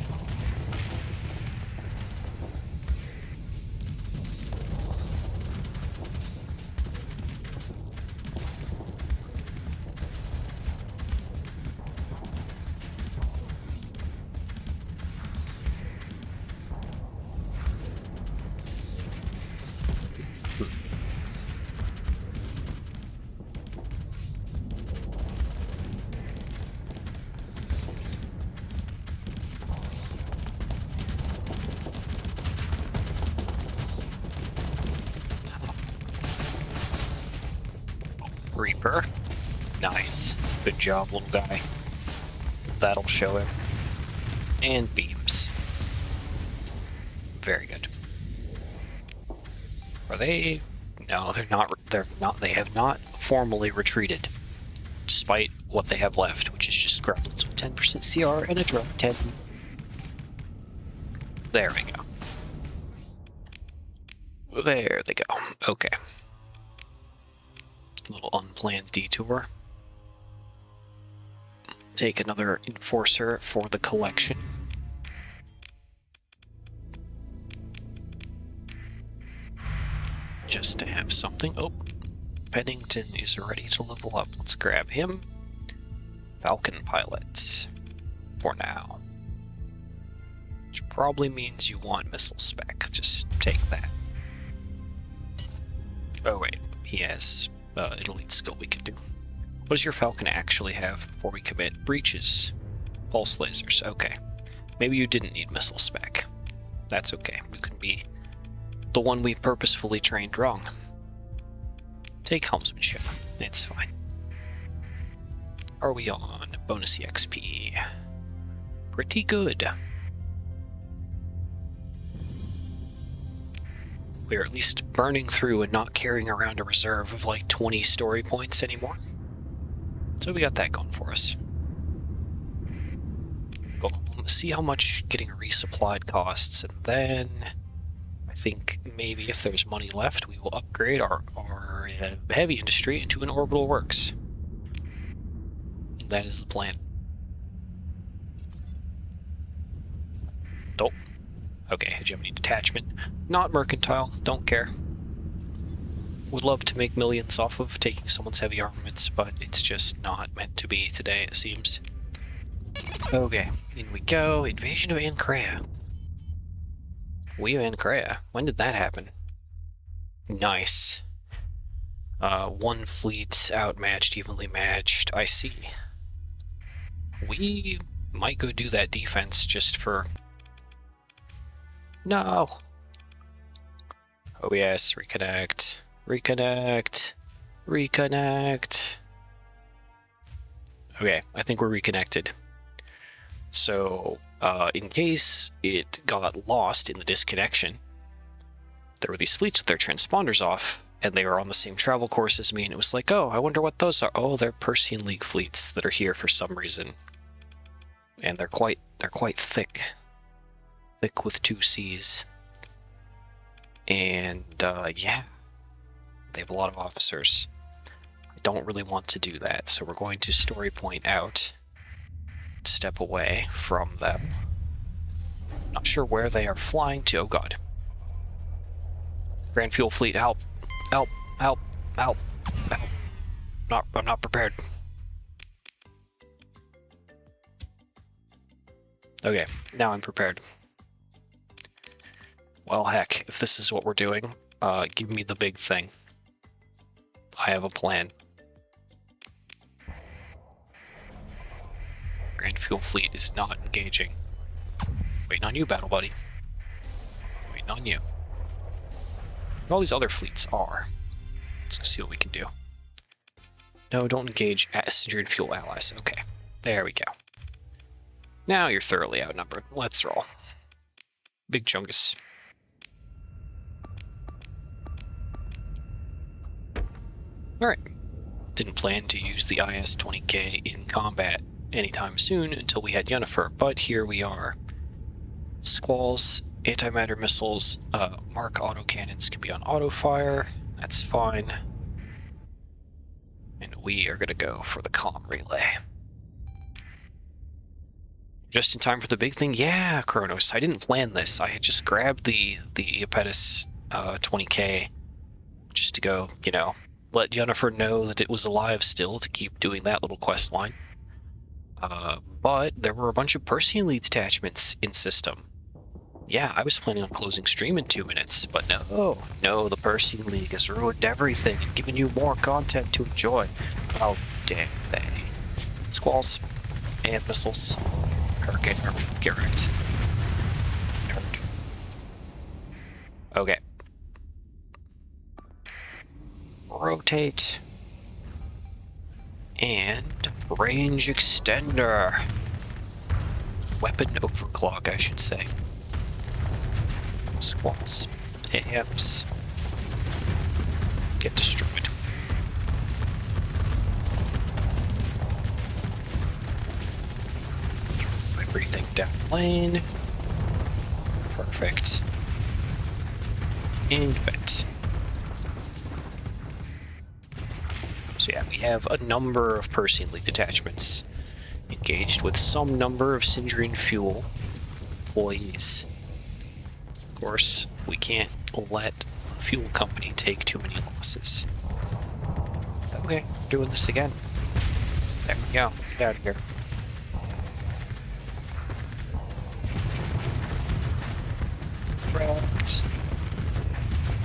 Reaper. Nice. Good job, little guy. That'll show him. And beams. Very good. Are they... No, they're not. They have not formally retreated despite what they have left, which is just gremlins with 10% CR and a drone 10. There we go. There they go. Okay. A little unplanned detour. Take another enforcer for the collection. Just to have something. Oh, Pennington is ready to level up. Let's grab him. Falcon pilot. For now. Which probably means you want missile spec. Just take that. Oh wait, he has an elite skill we can do. What does your Falcon actually have before we commit? Breaches. Pulse lasers. Okay. Maybe you didn't need missile spec. That's okay. You can be the one we purposefully trained wrong. Take helmsmanship. It's fine. Are we on bonus EXP? Pretty good. We're at least burning through and not carrying around a reserve of like 20 story points anymore. So we got that going for us. Well, see how much getting resupplied costs, and then I think maybe if there's money left, we will upgrade our heavy industry into an orbital works. That is the plan. Oh. Okay, hegemony detachment. Not mercantile, don't care. Would love to make millions off of taking someone's heavy armaments, but it's just not meant to be today, it seems. Okay, in we go. Invasion of Ankrea. We have Ankrea. When did that happen? Nice. One fleet outmatched, evenly matched. I see. We might go do that defense just for... No! Oh yes, reconnect. Reconnect. Reconnect. Okay, I think we're reconnected. So, in case it got lost in the disconnection, there were these fleets with their transponders off, and they were on the same travel course as me, and it was like, oh, I wonder what those are. Oh, they're Persian League fleets that are here for some reason. And they're quite thick. Thick with 2 C's. And, yeah. They have a lot of officers. I don't really want to do that, so we're going to story point out. Step away from them. Not sure where they are flying to. Oh god. Grand Fuel Fleet, help. Help. Help. Help. Help. I'm not prepared. Okay, now I'm prepared. Well, heck, if this is what we're doing, give me the big thing. I have a plan. Grand Fuel Fleet is not engaging. Waiting on you, battle buddy. Waiting on you. All these other fleets are. Let's go see what we can do. No, don't engage Sindrian fuel allies. Okay, there we go. Now you're thoroughly outnumbered. Let's roll. Big chungus. Alright. Didn't plan to use the IS-20K in combat anytime soon until we had Yennefer, but here we are. Squalls, antimatter missiles, Mark autocannons can be on auto fire. That's fine. And we are gonna go for the comm relay. Just in time for the big thing? Yeah, Kronos. I didn't plan this. I had just grabbed the Iapetus 20K just to go, you know, let Yennefer know that it was alive still to keep doing that little quest line. But there were a bunch of Persian League detachments in system. Yeah, I was planning on closing stream in 2 minutes, but no, the Persian League has ruined everything and given you more content to enjoy. How dare they? Squalls and missiles. Hurricane Nerf. Get wrecked. Nerd. Okay. Rotate. And range extender. Weapon overclock, I should say. Squalls. Hams. Get destroyed. lane. Perfect. And vent. So yeah, we have a number of Persean League detachments engaged with some number of Sindrian fuel employees. Of course, we can't let the fuel company take too many losses. Okay, doing this again. There we go. Get out of here. Correct.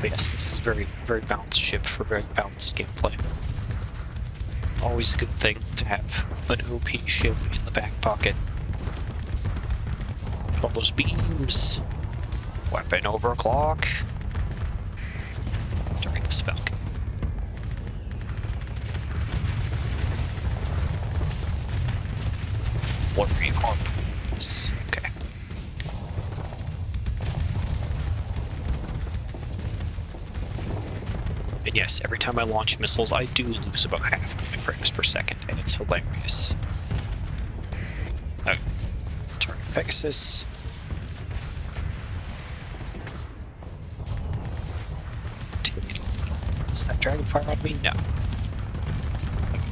But yes, this is a very, very balanced ship for very balanced gameplay. Always a good thing to have an OP ship in the back pocket. All those beams. Weapon overclock. During this Falcon. Flurry of harpoons. Okay. And yes, every time I launch missiles, I do lose about half my frames per second, and it's hilarious. Okay. Target Pegasus. Is that dragon fire on me? No.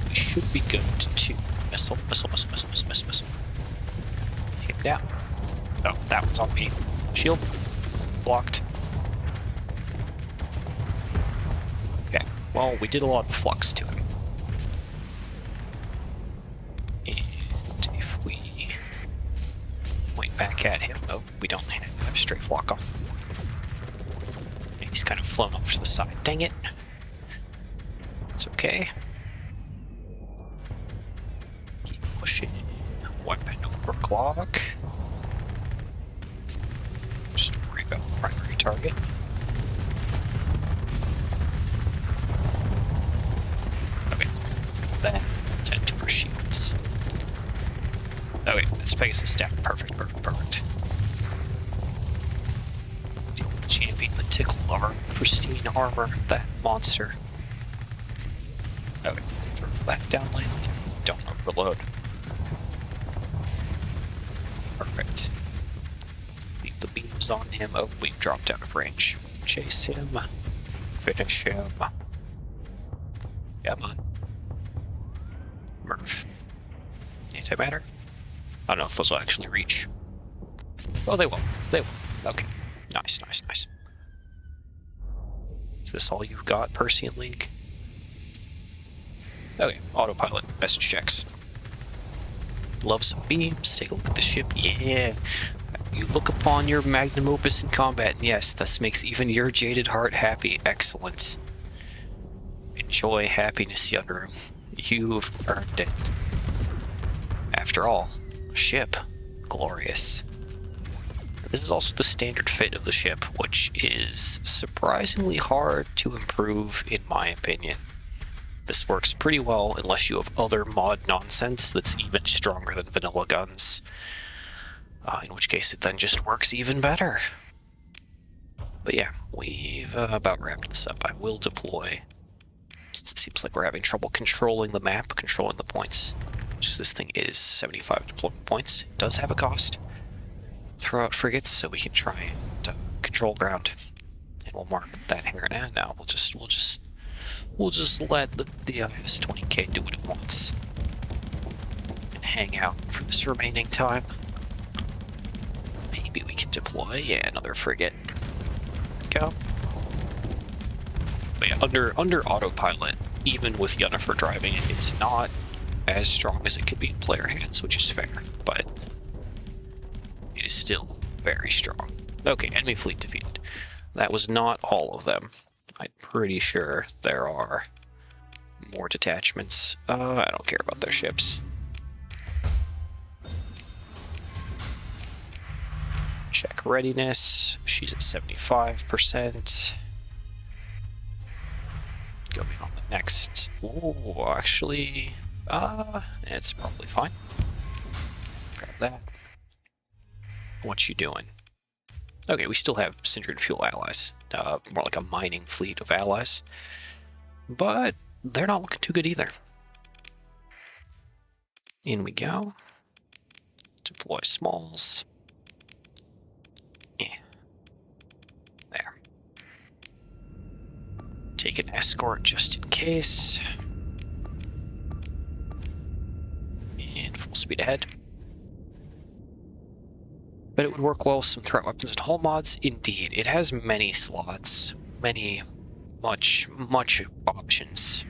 We should be good to missile. Take him down. Oh, that one's on me. Shield. Blocked. Okay. Well, we did a lot of flux to him. And if we point back at him, oh, we don't have straight flock on. He's kind of flown off to the side. Dang it. It's okay. Keep pushing. Weapon overclock. Just worry about primary target. Okay. Then tend to our shields. Okay, this Pegasus stack. Perfect. Deal with the champion, the tickle lover, pristine armor, that monster. Okay, throw that down lane. Don't overload. Perfect. Leave the beams on him. Oh, we've dropped out of range. Chase him. Finish him. Come on. Murph. Antimatter? I don't know if those will actually reach. Oh, they will. They will. Okay. Nice. Is this all you've got, Persean League? Okay, autopilot, message checks. Love some beams, take a look at the ship, yeah. You look upon your magnum opus in combat, and yes, this makes even your jaded heart happy, excellent. Enjoy happiness, Yunru. You've earned it. After all, a ship, glorious. This is also the standard fit of the ship, which is surprisingly hard to improve in my opinion. This works pretty well unless you have other mod nonsense that's even stronger than vanilla guns. In which case it then just works even better. But yeah, we've about wrapped this up. I will deploy, since it seems like we're having trouble controlling the map, controlling the points. Which is, this thing is 75 deployment points. It does have a cost. Throw out frigates so we can try to control ground. And we'll mark that here and now. We'll just let the IS-20K do what it wants. And hang out for this remaining time. Maybe we can deploy, yeah, another frigate. Go. But yeah, under autopilot, even with Yennefer driving it, it's not as strong as it could be in player hands, which is fair, but it is still very strong. Okay, enemy fleet defeated. That was not all of them. I'm pretty sure there are more detachments. I don't care about their ships. Check readiness. She's at 75%. Going on the next. Oh, actually, it's probably fine. Grab that. What you doing? Okay, we still have Sindrian fuel allies. More like a mining fleet of allies. But they're not looking too good either. In we go. Deploy smalls. Take an escort just in case. And full speed ahead. But it would work well with some threat weapons and hull mods. Indeed, it has many slots, much options.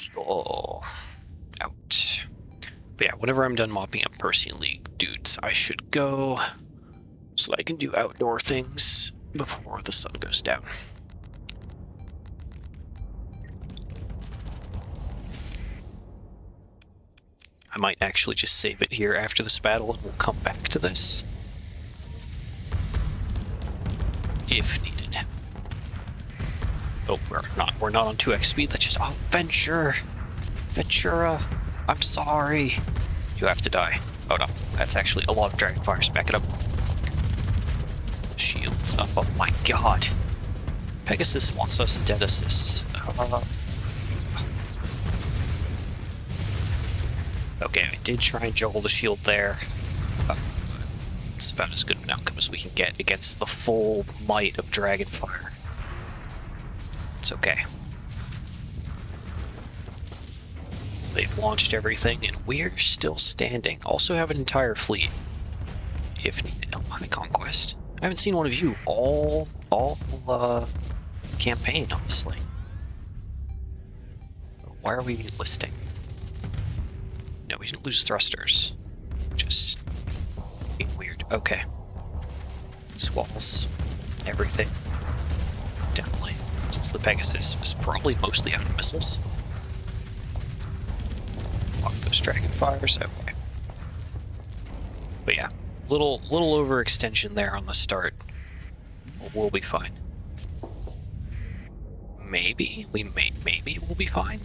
Eagle out. But yeah, whenever I'm done mopping up Persian League dudes, I should go so I can do outdoor things before the sun goes down. I might actually just save it here after this battle and we'll come back to this if needed. Oh, we're not on 2x speed. That's just, oh, Ventura, I'm sorry. You have to die. Oh no, that's actually a lot of Dragonfires. Back it up. Shields up. Oh my god. Pegasus wants us dead assist. Okay, I did try and juggle the shield there. It's about as good of an outcome as we can get against the full might of Dragonfire. It's okay. They've launched everything, and we're still standing. Also have an entire fleet, if needed, on my conquest. I haven't seen one of you all campaign, honestly. Why are we listing? No, we didn't lose thrusters. Just being weird. Okay. Squalls. Everything. Definitely. Since the Pegasus was probably mostly out of missiles. Lock those Dragonfires. Okay. But yeah, little overextension there on the start. We'll be fine. Maybe we'll be fine.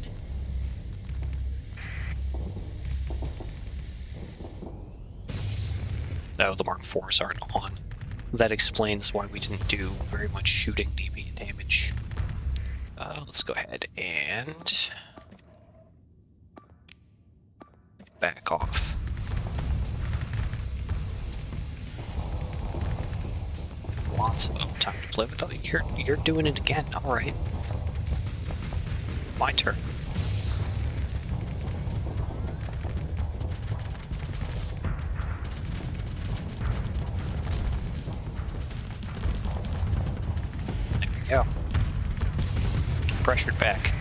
No, the Mark IVs aren't on. That explains why we didn't do very much shooting DP damage. Let's go ahead and back off. Lots of time to play with. Oh, you're doing it again. All right, my turn. There we go. Get pressured back.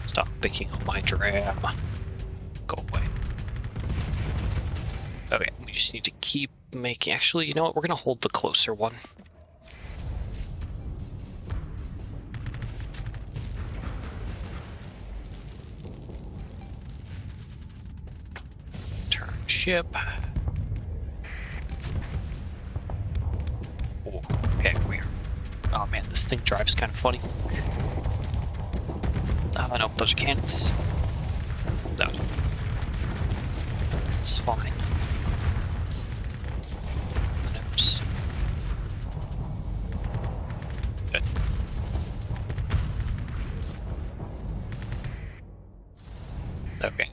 Stop picking on my dram. Go away. Okay, we just need to keep making... Actually, you know what? We're going to hold the closer one. Turn ship. Oh, heck, weird. Oh man, this thing drives kind of funny. No, those are cannons. No. It's fine. Nose. Good. Okay.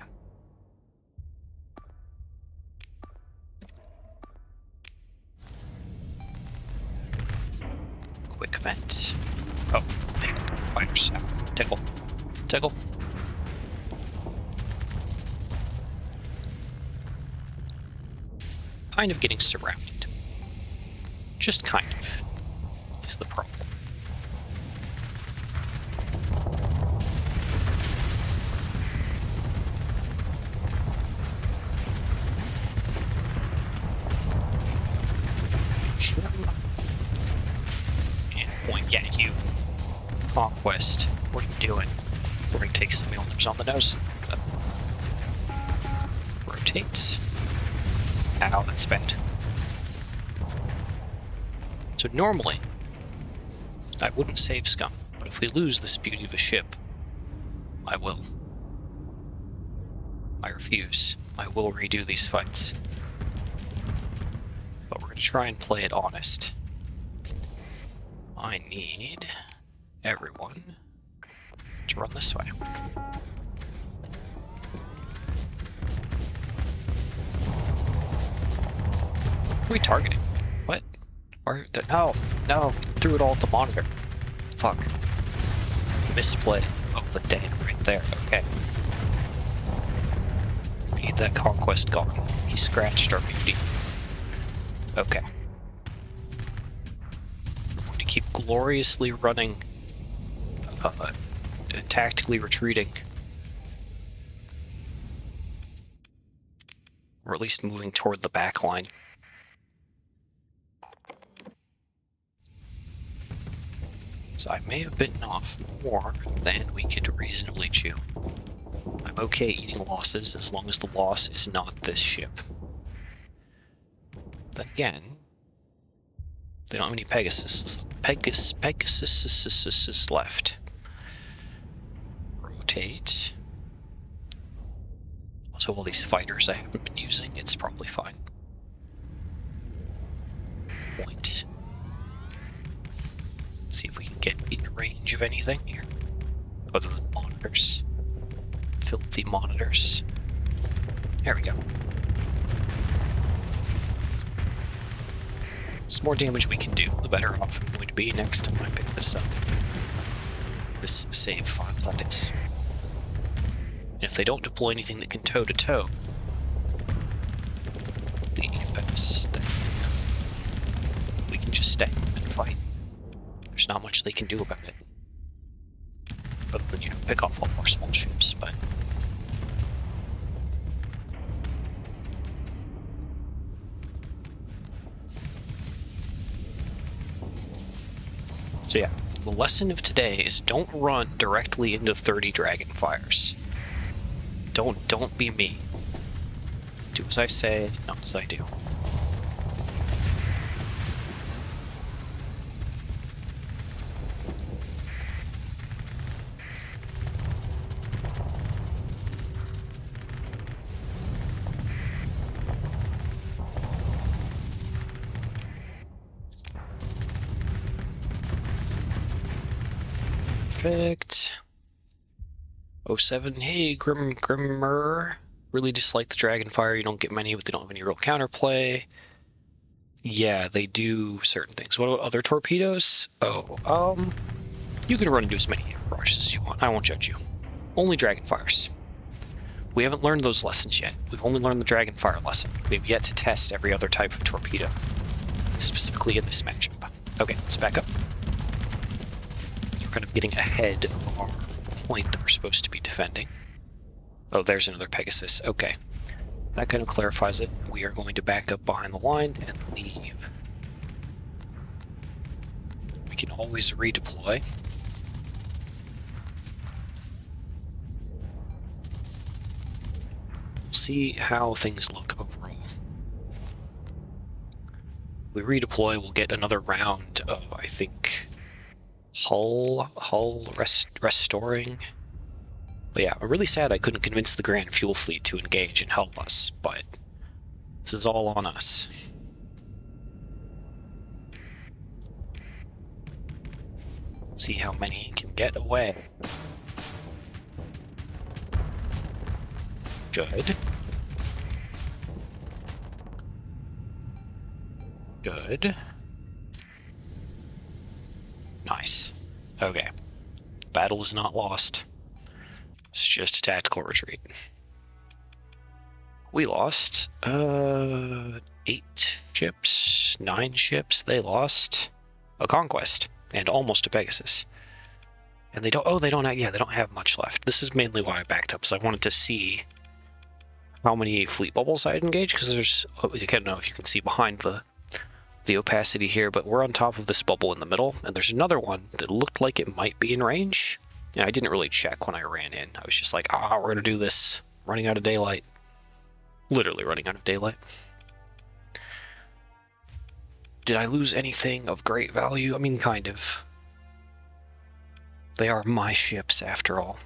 Quick event. Oh, dang it. Fires out. Tickle. Tickle. Kind of getting surrounded. Just kind of is the problem. And point, yeah, you. Conquest. What are you doing? We're going to take some Milners on the nose. Rotate. Ow, that's bad. So normally, I wouldn't save Scum, but if we lose this beauty of a ship, I will. I refuse. I will redo these fights. But we're going to try and play it honest. I need everyone to run this way. Who are we targeting? What? No, no, threw it all at the monitor. Fuck. Misplay of the day right there. Okay. We need that conquest gone. He scratched our beauty. Okay. We're going to keep gloriously running, tactically retreating. Or at least moving toward the back line. So I may have bitten off more than we could reasonably chew. I'm okay eating losses as long as the loss is not this ship. Then again, they don't have any Pegasus left. Rotate. Also, all these fighters I haven't been using, it's probably fine. Point. Let's see if we can get in range of anything here, other than monitors. Filthy monitors. There we go. The more damage we can do, the better off I'm going to be next time I pick this up. This save file, that is. And if they don't deploy anything that can toe-to-toe the Apex, then we can just stay and fight. There's not much they can do about it. Other than, you know, pick off all more small ships, but... So yeah, the lesson of today is don't run directly into 30 dragon fires. Don't be me. Do as I say, not as I do. Perfect. 07, hey Grimmer. Really dislike the Dragonfire. You don't get many, but they don't have any real counterplay. Yeah, they do certain things. What about other torpedoes? Oh, you can run into as many rushes as you want. I won't judge you. Only Dragonfires. We haven't learned those lessons yet. We've only learned the Dragonfire lesson. We've yet to test every other type of torpedo, specifically in this matchup. Okay, let's back up. We're kind of getting ahead of our point that we're supposed to be defending. Oh, there's another Pegasus. Okay. That kind of clarifies it. We are going to back up behind the line and leave. We can always redeploy. We'll see how things look overall. If we redeploy, we'll get another round of, I think, hull restoring. But yeah, I'm really sad I couldn't convince the Grand Fuel Fleet to engage and help us, but this is all on us. Let's see how many can get away. Good. Good. Nice. Okay. Battle is not lost. It's just a tactical retreat. We lost 8 ships, 9 ships. They lost a Conquest and almost a Pegasus. And they don't, oh, they don't have, yeah, they don't have much left. This is mainly why I backed up, because I wanted to see how many fleet bubbles I had engaged, because there's, I don't know if you can see behind the opacity here, but we're on top of this bubble in the middle, and there's another one that looked like it might be in range. And I didn't really check when I ran in. I was just like, we're going to do this. Running out of daylight. Literally running out of daylight. Did I lose anything of great value? I mean, kind of. They are my ships, after all.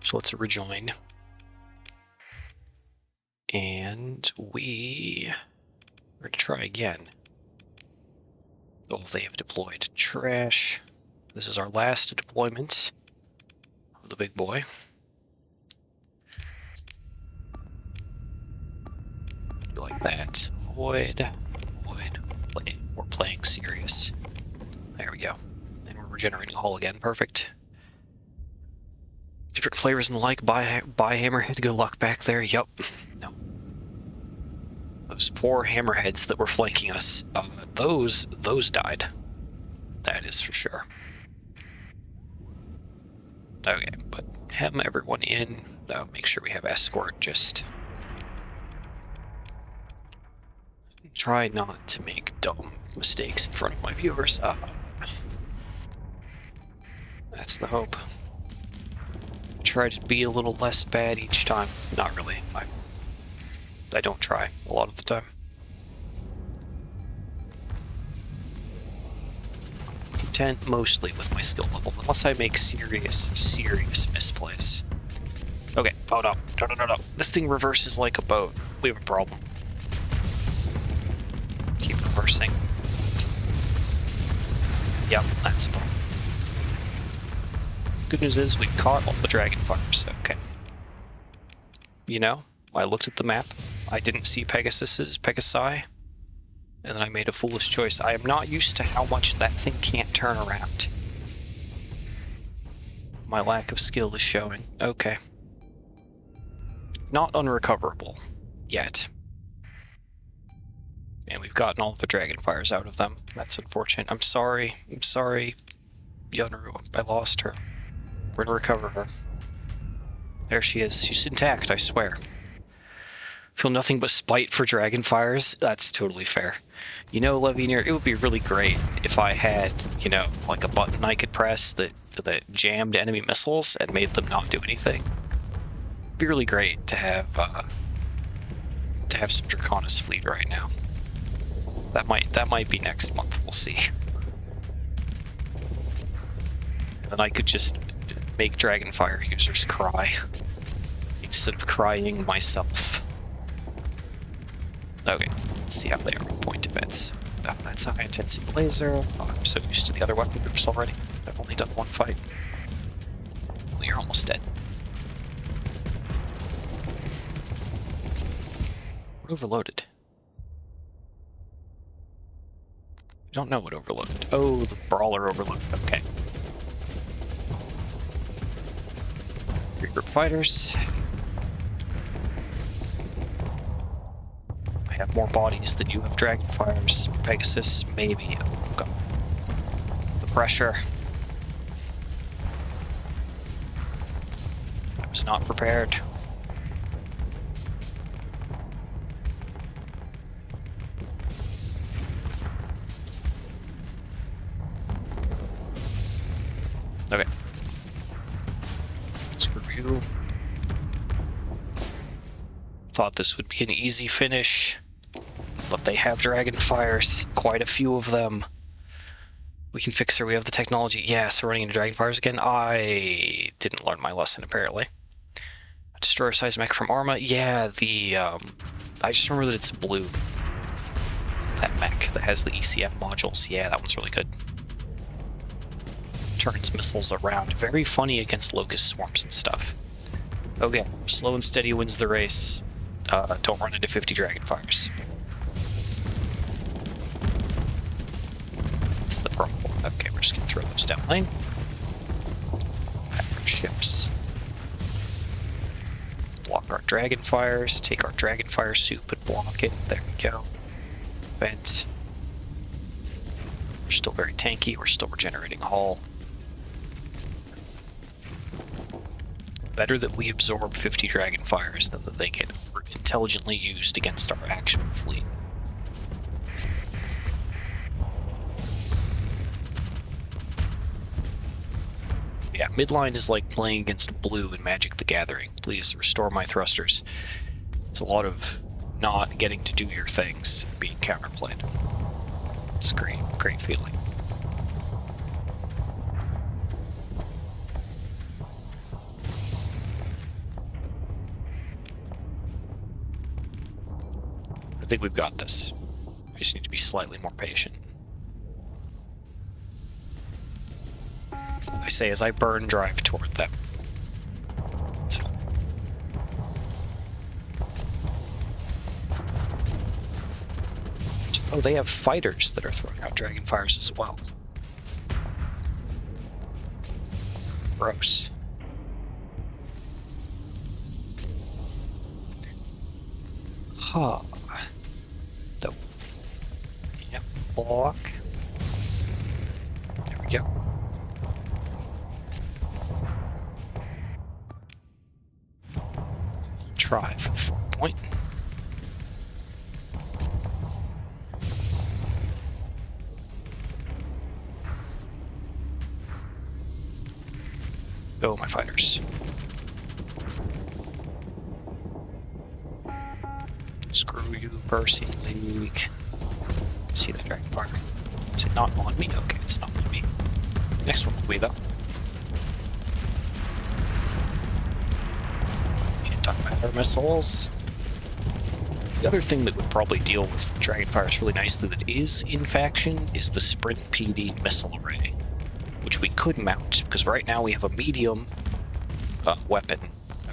So let's rejoin. And we're going to try again. Oh, they have deployed. Trash. This is our last deployment of the big boy. Like that. Void. We're playing serious. There we go. And we're regenerating hull again. Perfect. Different flavors and the like. Buy Hammerhead. Good luck back there. Yup. No. Those poor Hammerheads that were flanking us. Those died. That is for sure. Okay, but have everyone in. Make sure we have escort. Just try not to make dumb mistakes in front of my viewers. That's the hope. Try to be a little less bad each time. Not really. I don't try a lot of the time. Content mostly with my skill level, unless I make serious misplays. Okay, oh no. No. This thing reverses like a boat. We have a problem. Keep reversing. Yep, that's a problem. Good news is we caught all the dragonfires. Okay. You know, I looked at the map. I didn't see Pegasi, and then I made a foolish choice. I am not used to how much that thing can't turn around. My lack of skill is showing. Okay. Not unrecoverable yet. And we've gotten all of the dragonfires out of them. That's unfortunate. I'm sorry, Yunru. I lost her. We're gonna recover her. There she is. She's intact, I swear. Feel nothing but spite for dragonfires? That's totally fair. You know, Levineer, it would be really great if I had, you know, like a button I could press that jammed enemy missiles and made them not do anything. It'd be really great to have some Draconis fleet right now. That might be next month. We'll see. Then I could just make Dragonfire users cry instead of crying myself. Okay, let's see how they are with point defense. That's a high-intensity laser. Oh, I'm so used to the other weapon groups already. I've only done one fight. Well, you're almost dead. We're overloaded. I don't know what overloaded. Oh, the brawler overloaded. Okay. Regroup fighters. I have more bodies than you have dragonfires. Pegasus, maybe. Oh, God. The pressure. I was not prepared. Okay. Screw you. Thought this would be an easy finish, but they have dragonfires, quite a few of them. We can fix her, we have the technology. Yeah, so running into dragonfires again? I didn't learn my lesson, apparently. Destroyer size mech from Arma? Yeah, I just remember that it's blue. That mech that has the ECM modules. Yeah, that one's really good. Turns missiles around. Very funny against locust swarms and stuff. Okay, slow and steady wins the race. Don't run into 50 dragonfires. That's the problem. Okay, we're just gonna throw those down lane. Back our ships. Block our dragonfires. Take our dragonfire soup and block it. There we go. Vent. We're still very tanky. We're still regenerating hull. Better that we absorb 50 dragonfires than that they get intelligently used against our actual fleet. Yeah, midline is like playing against blue in Magic the Gathering. Please restore my thrusters. It's a lot of not getting to do your things and being counterplayed. It's a great feeling. I think we've got this. We just need to be slightly more patient. say as I burn drive toward them. Oh, they have fighters that are throwing out dragonfires as well. Gross. Huh. Nope. Yep. Block. There we go. Try for the 4-point. Go, my fighters. Screw you, Percy League. See that dragonfire? Is it not on me? Okay, it's not on me. Next one will be though. Anti-matter missiles. The other thing that would probably deal with dragonfires really nicely that is in faction is the Sprint PD missile array, which we could mount, because right now we have a medium weapon,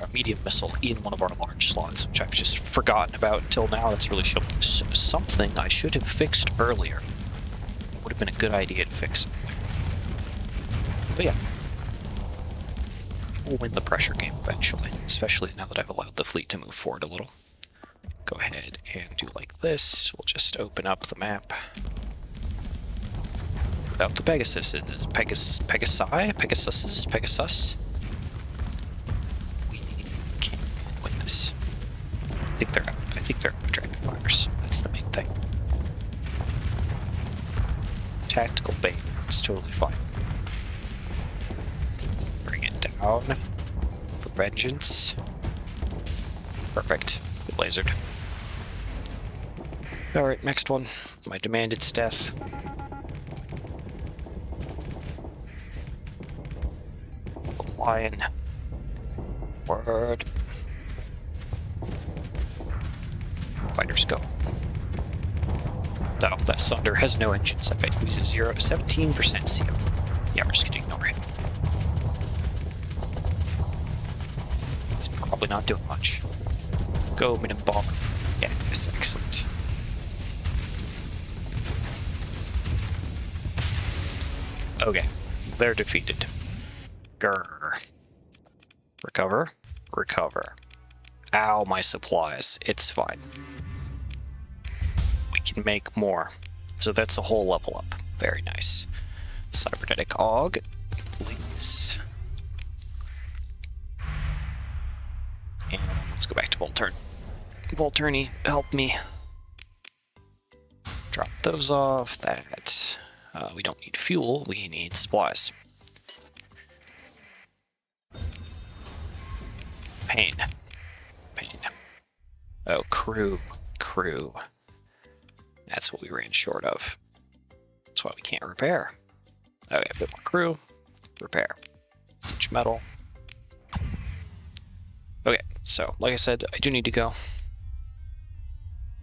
a medium missile in one of our large slots, which I've just forgotten about until now. That's really something I should have fixed earlier. It would have been a good idea to fix it. But yeah, we'll win the pressure game eventually, especially now that I've allowed the fleet to move forward a little. Go ahead and do like this. We'll just open up the map. Without the Pegasus, it is Pegasus. We can win this. I think they're out of dragonfires. That's the main thing. Tactical bait. It's totally fine. Bring it down for vengeance. Perfect. Good lasered. Alright, next one. My demanded death. Lion. Word. Fighters go. Oh, that Sunder has no engines. I bet he uses 17% CO. Yeah, we're just gonna ignore it. He's probably not doing much. Go, minute bomb. Yeah, it's excellent. Okay, they're defeated. Grr. Recover. Recover. Ow, my supplies. It's fine. We can make more. So that's a whole level up. Very nice. Cybernetic AUG, please. And let's go back to Volturn. Volturni, help me. Drop those off. That. We don't need fuel, we need supplies. Pain. Pain. Oh, crew. Crew. That's what we ran short of. That's why we can't repair. Okay, a bit more crew. Repair. Teach metal. Okay, so, like I said, I do need to go.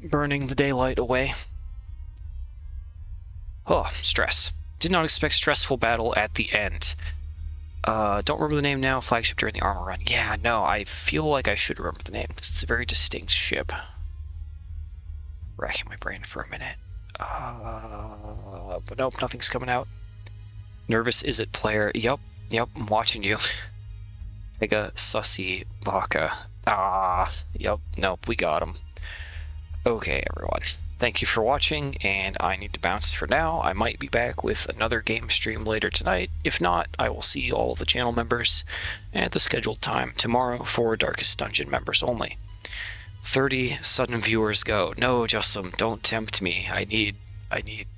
Burning the daylight away. Oh, stress. Did not expect stressful battle at the end. Don't remember the name now. Flagship during the armor run. Yeah, no, I feel like I should remember the name. It's a very distinct ship. Racking my brain for a minute. But nope, nothing's coming out. Nervous is it, player? Yep, I'm watching you. Pega Sussy Baka. Yep, nope, we got him. Okay, everyone. Thank you for watching, and I need to bounce for now. I might be back with another game stream later tonight. If not, I will see all of the channel members at the scheduled time tomorrow for Darkest Dungeon members only. 30 sudden viewers go. No, Justin, don't tempt me. I need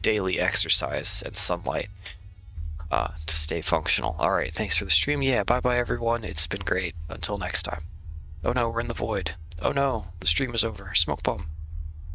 daily exercise and sunlight to stay functional. Alright, thanks for the stream. Yeah, bye-bye everyone. It's been great. Until next time. Oh no, we're in the void. Oh no, the stream is over. Smoke bomb.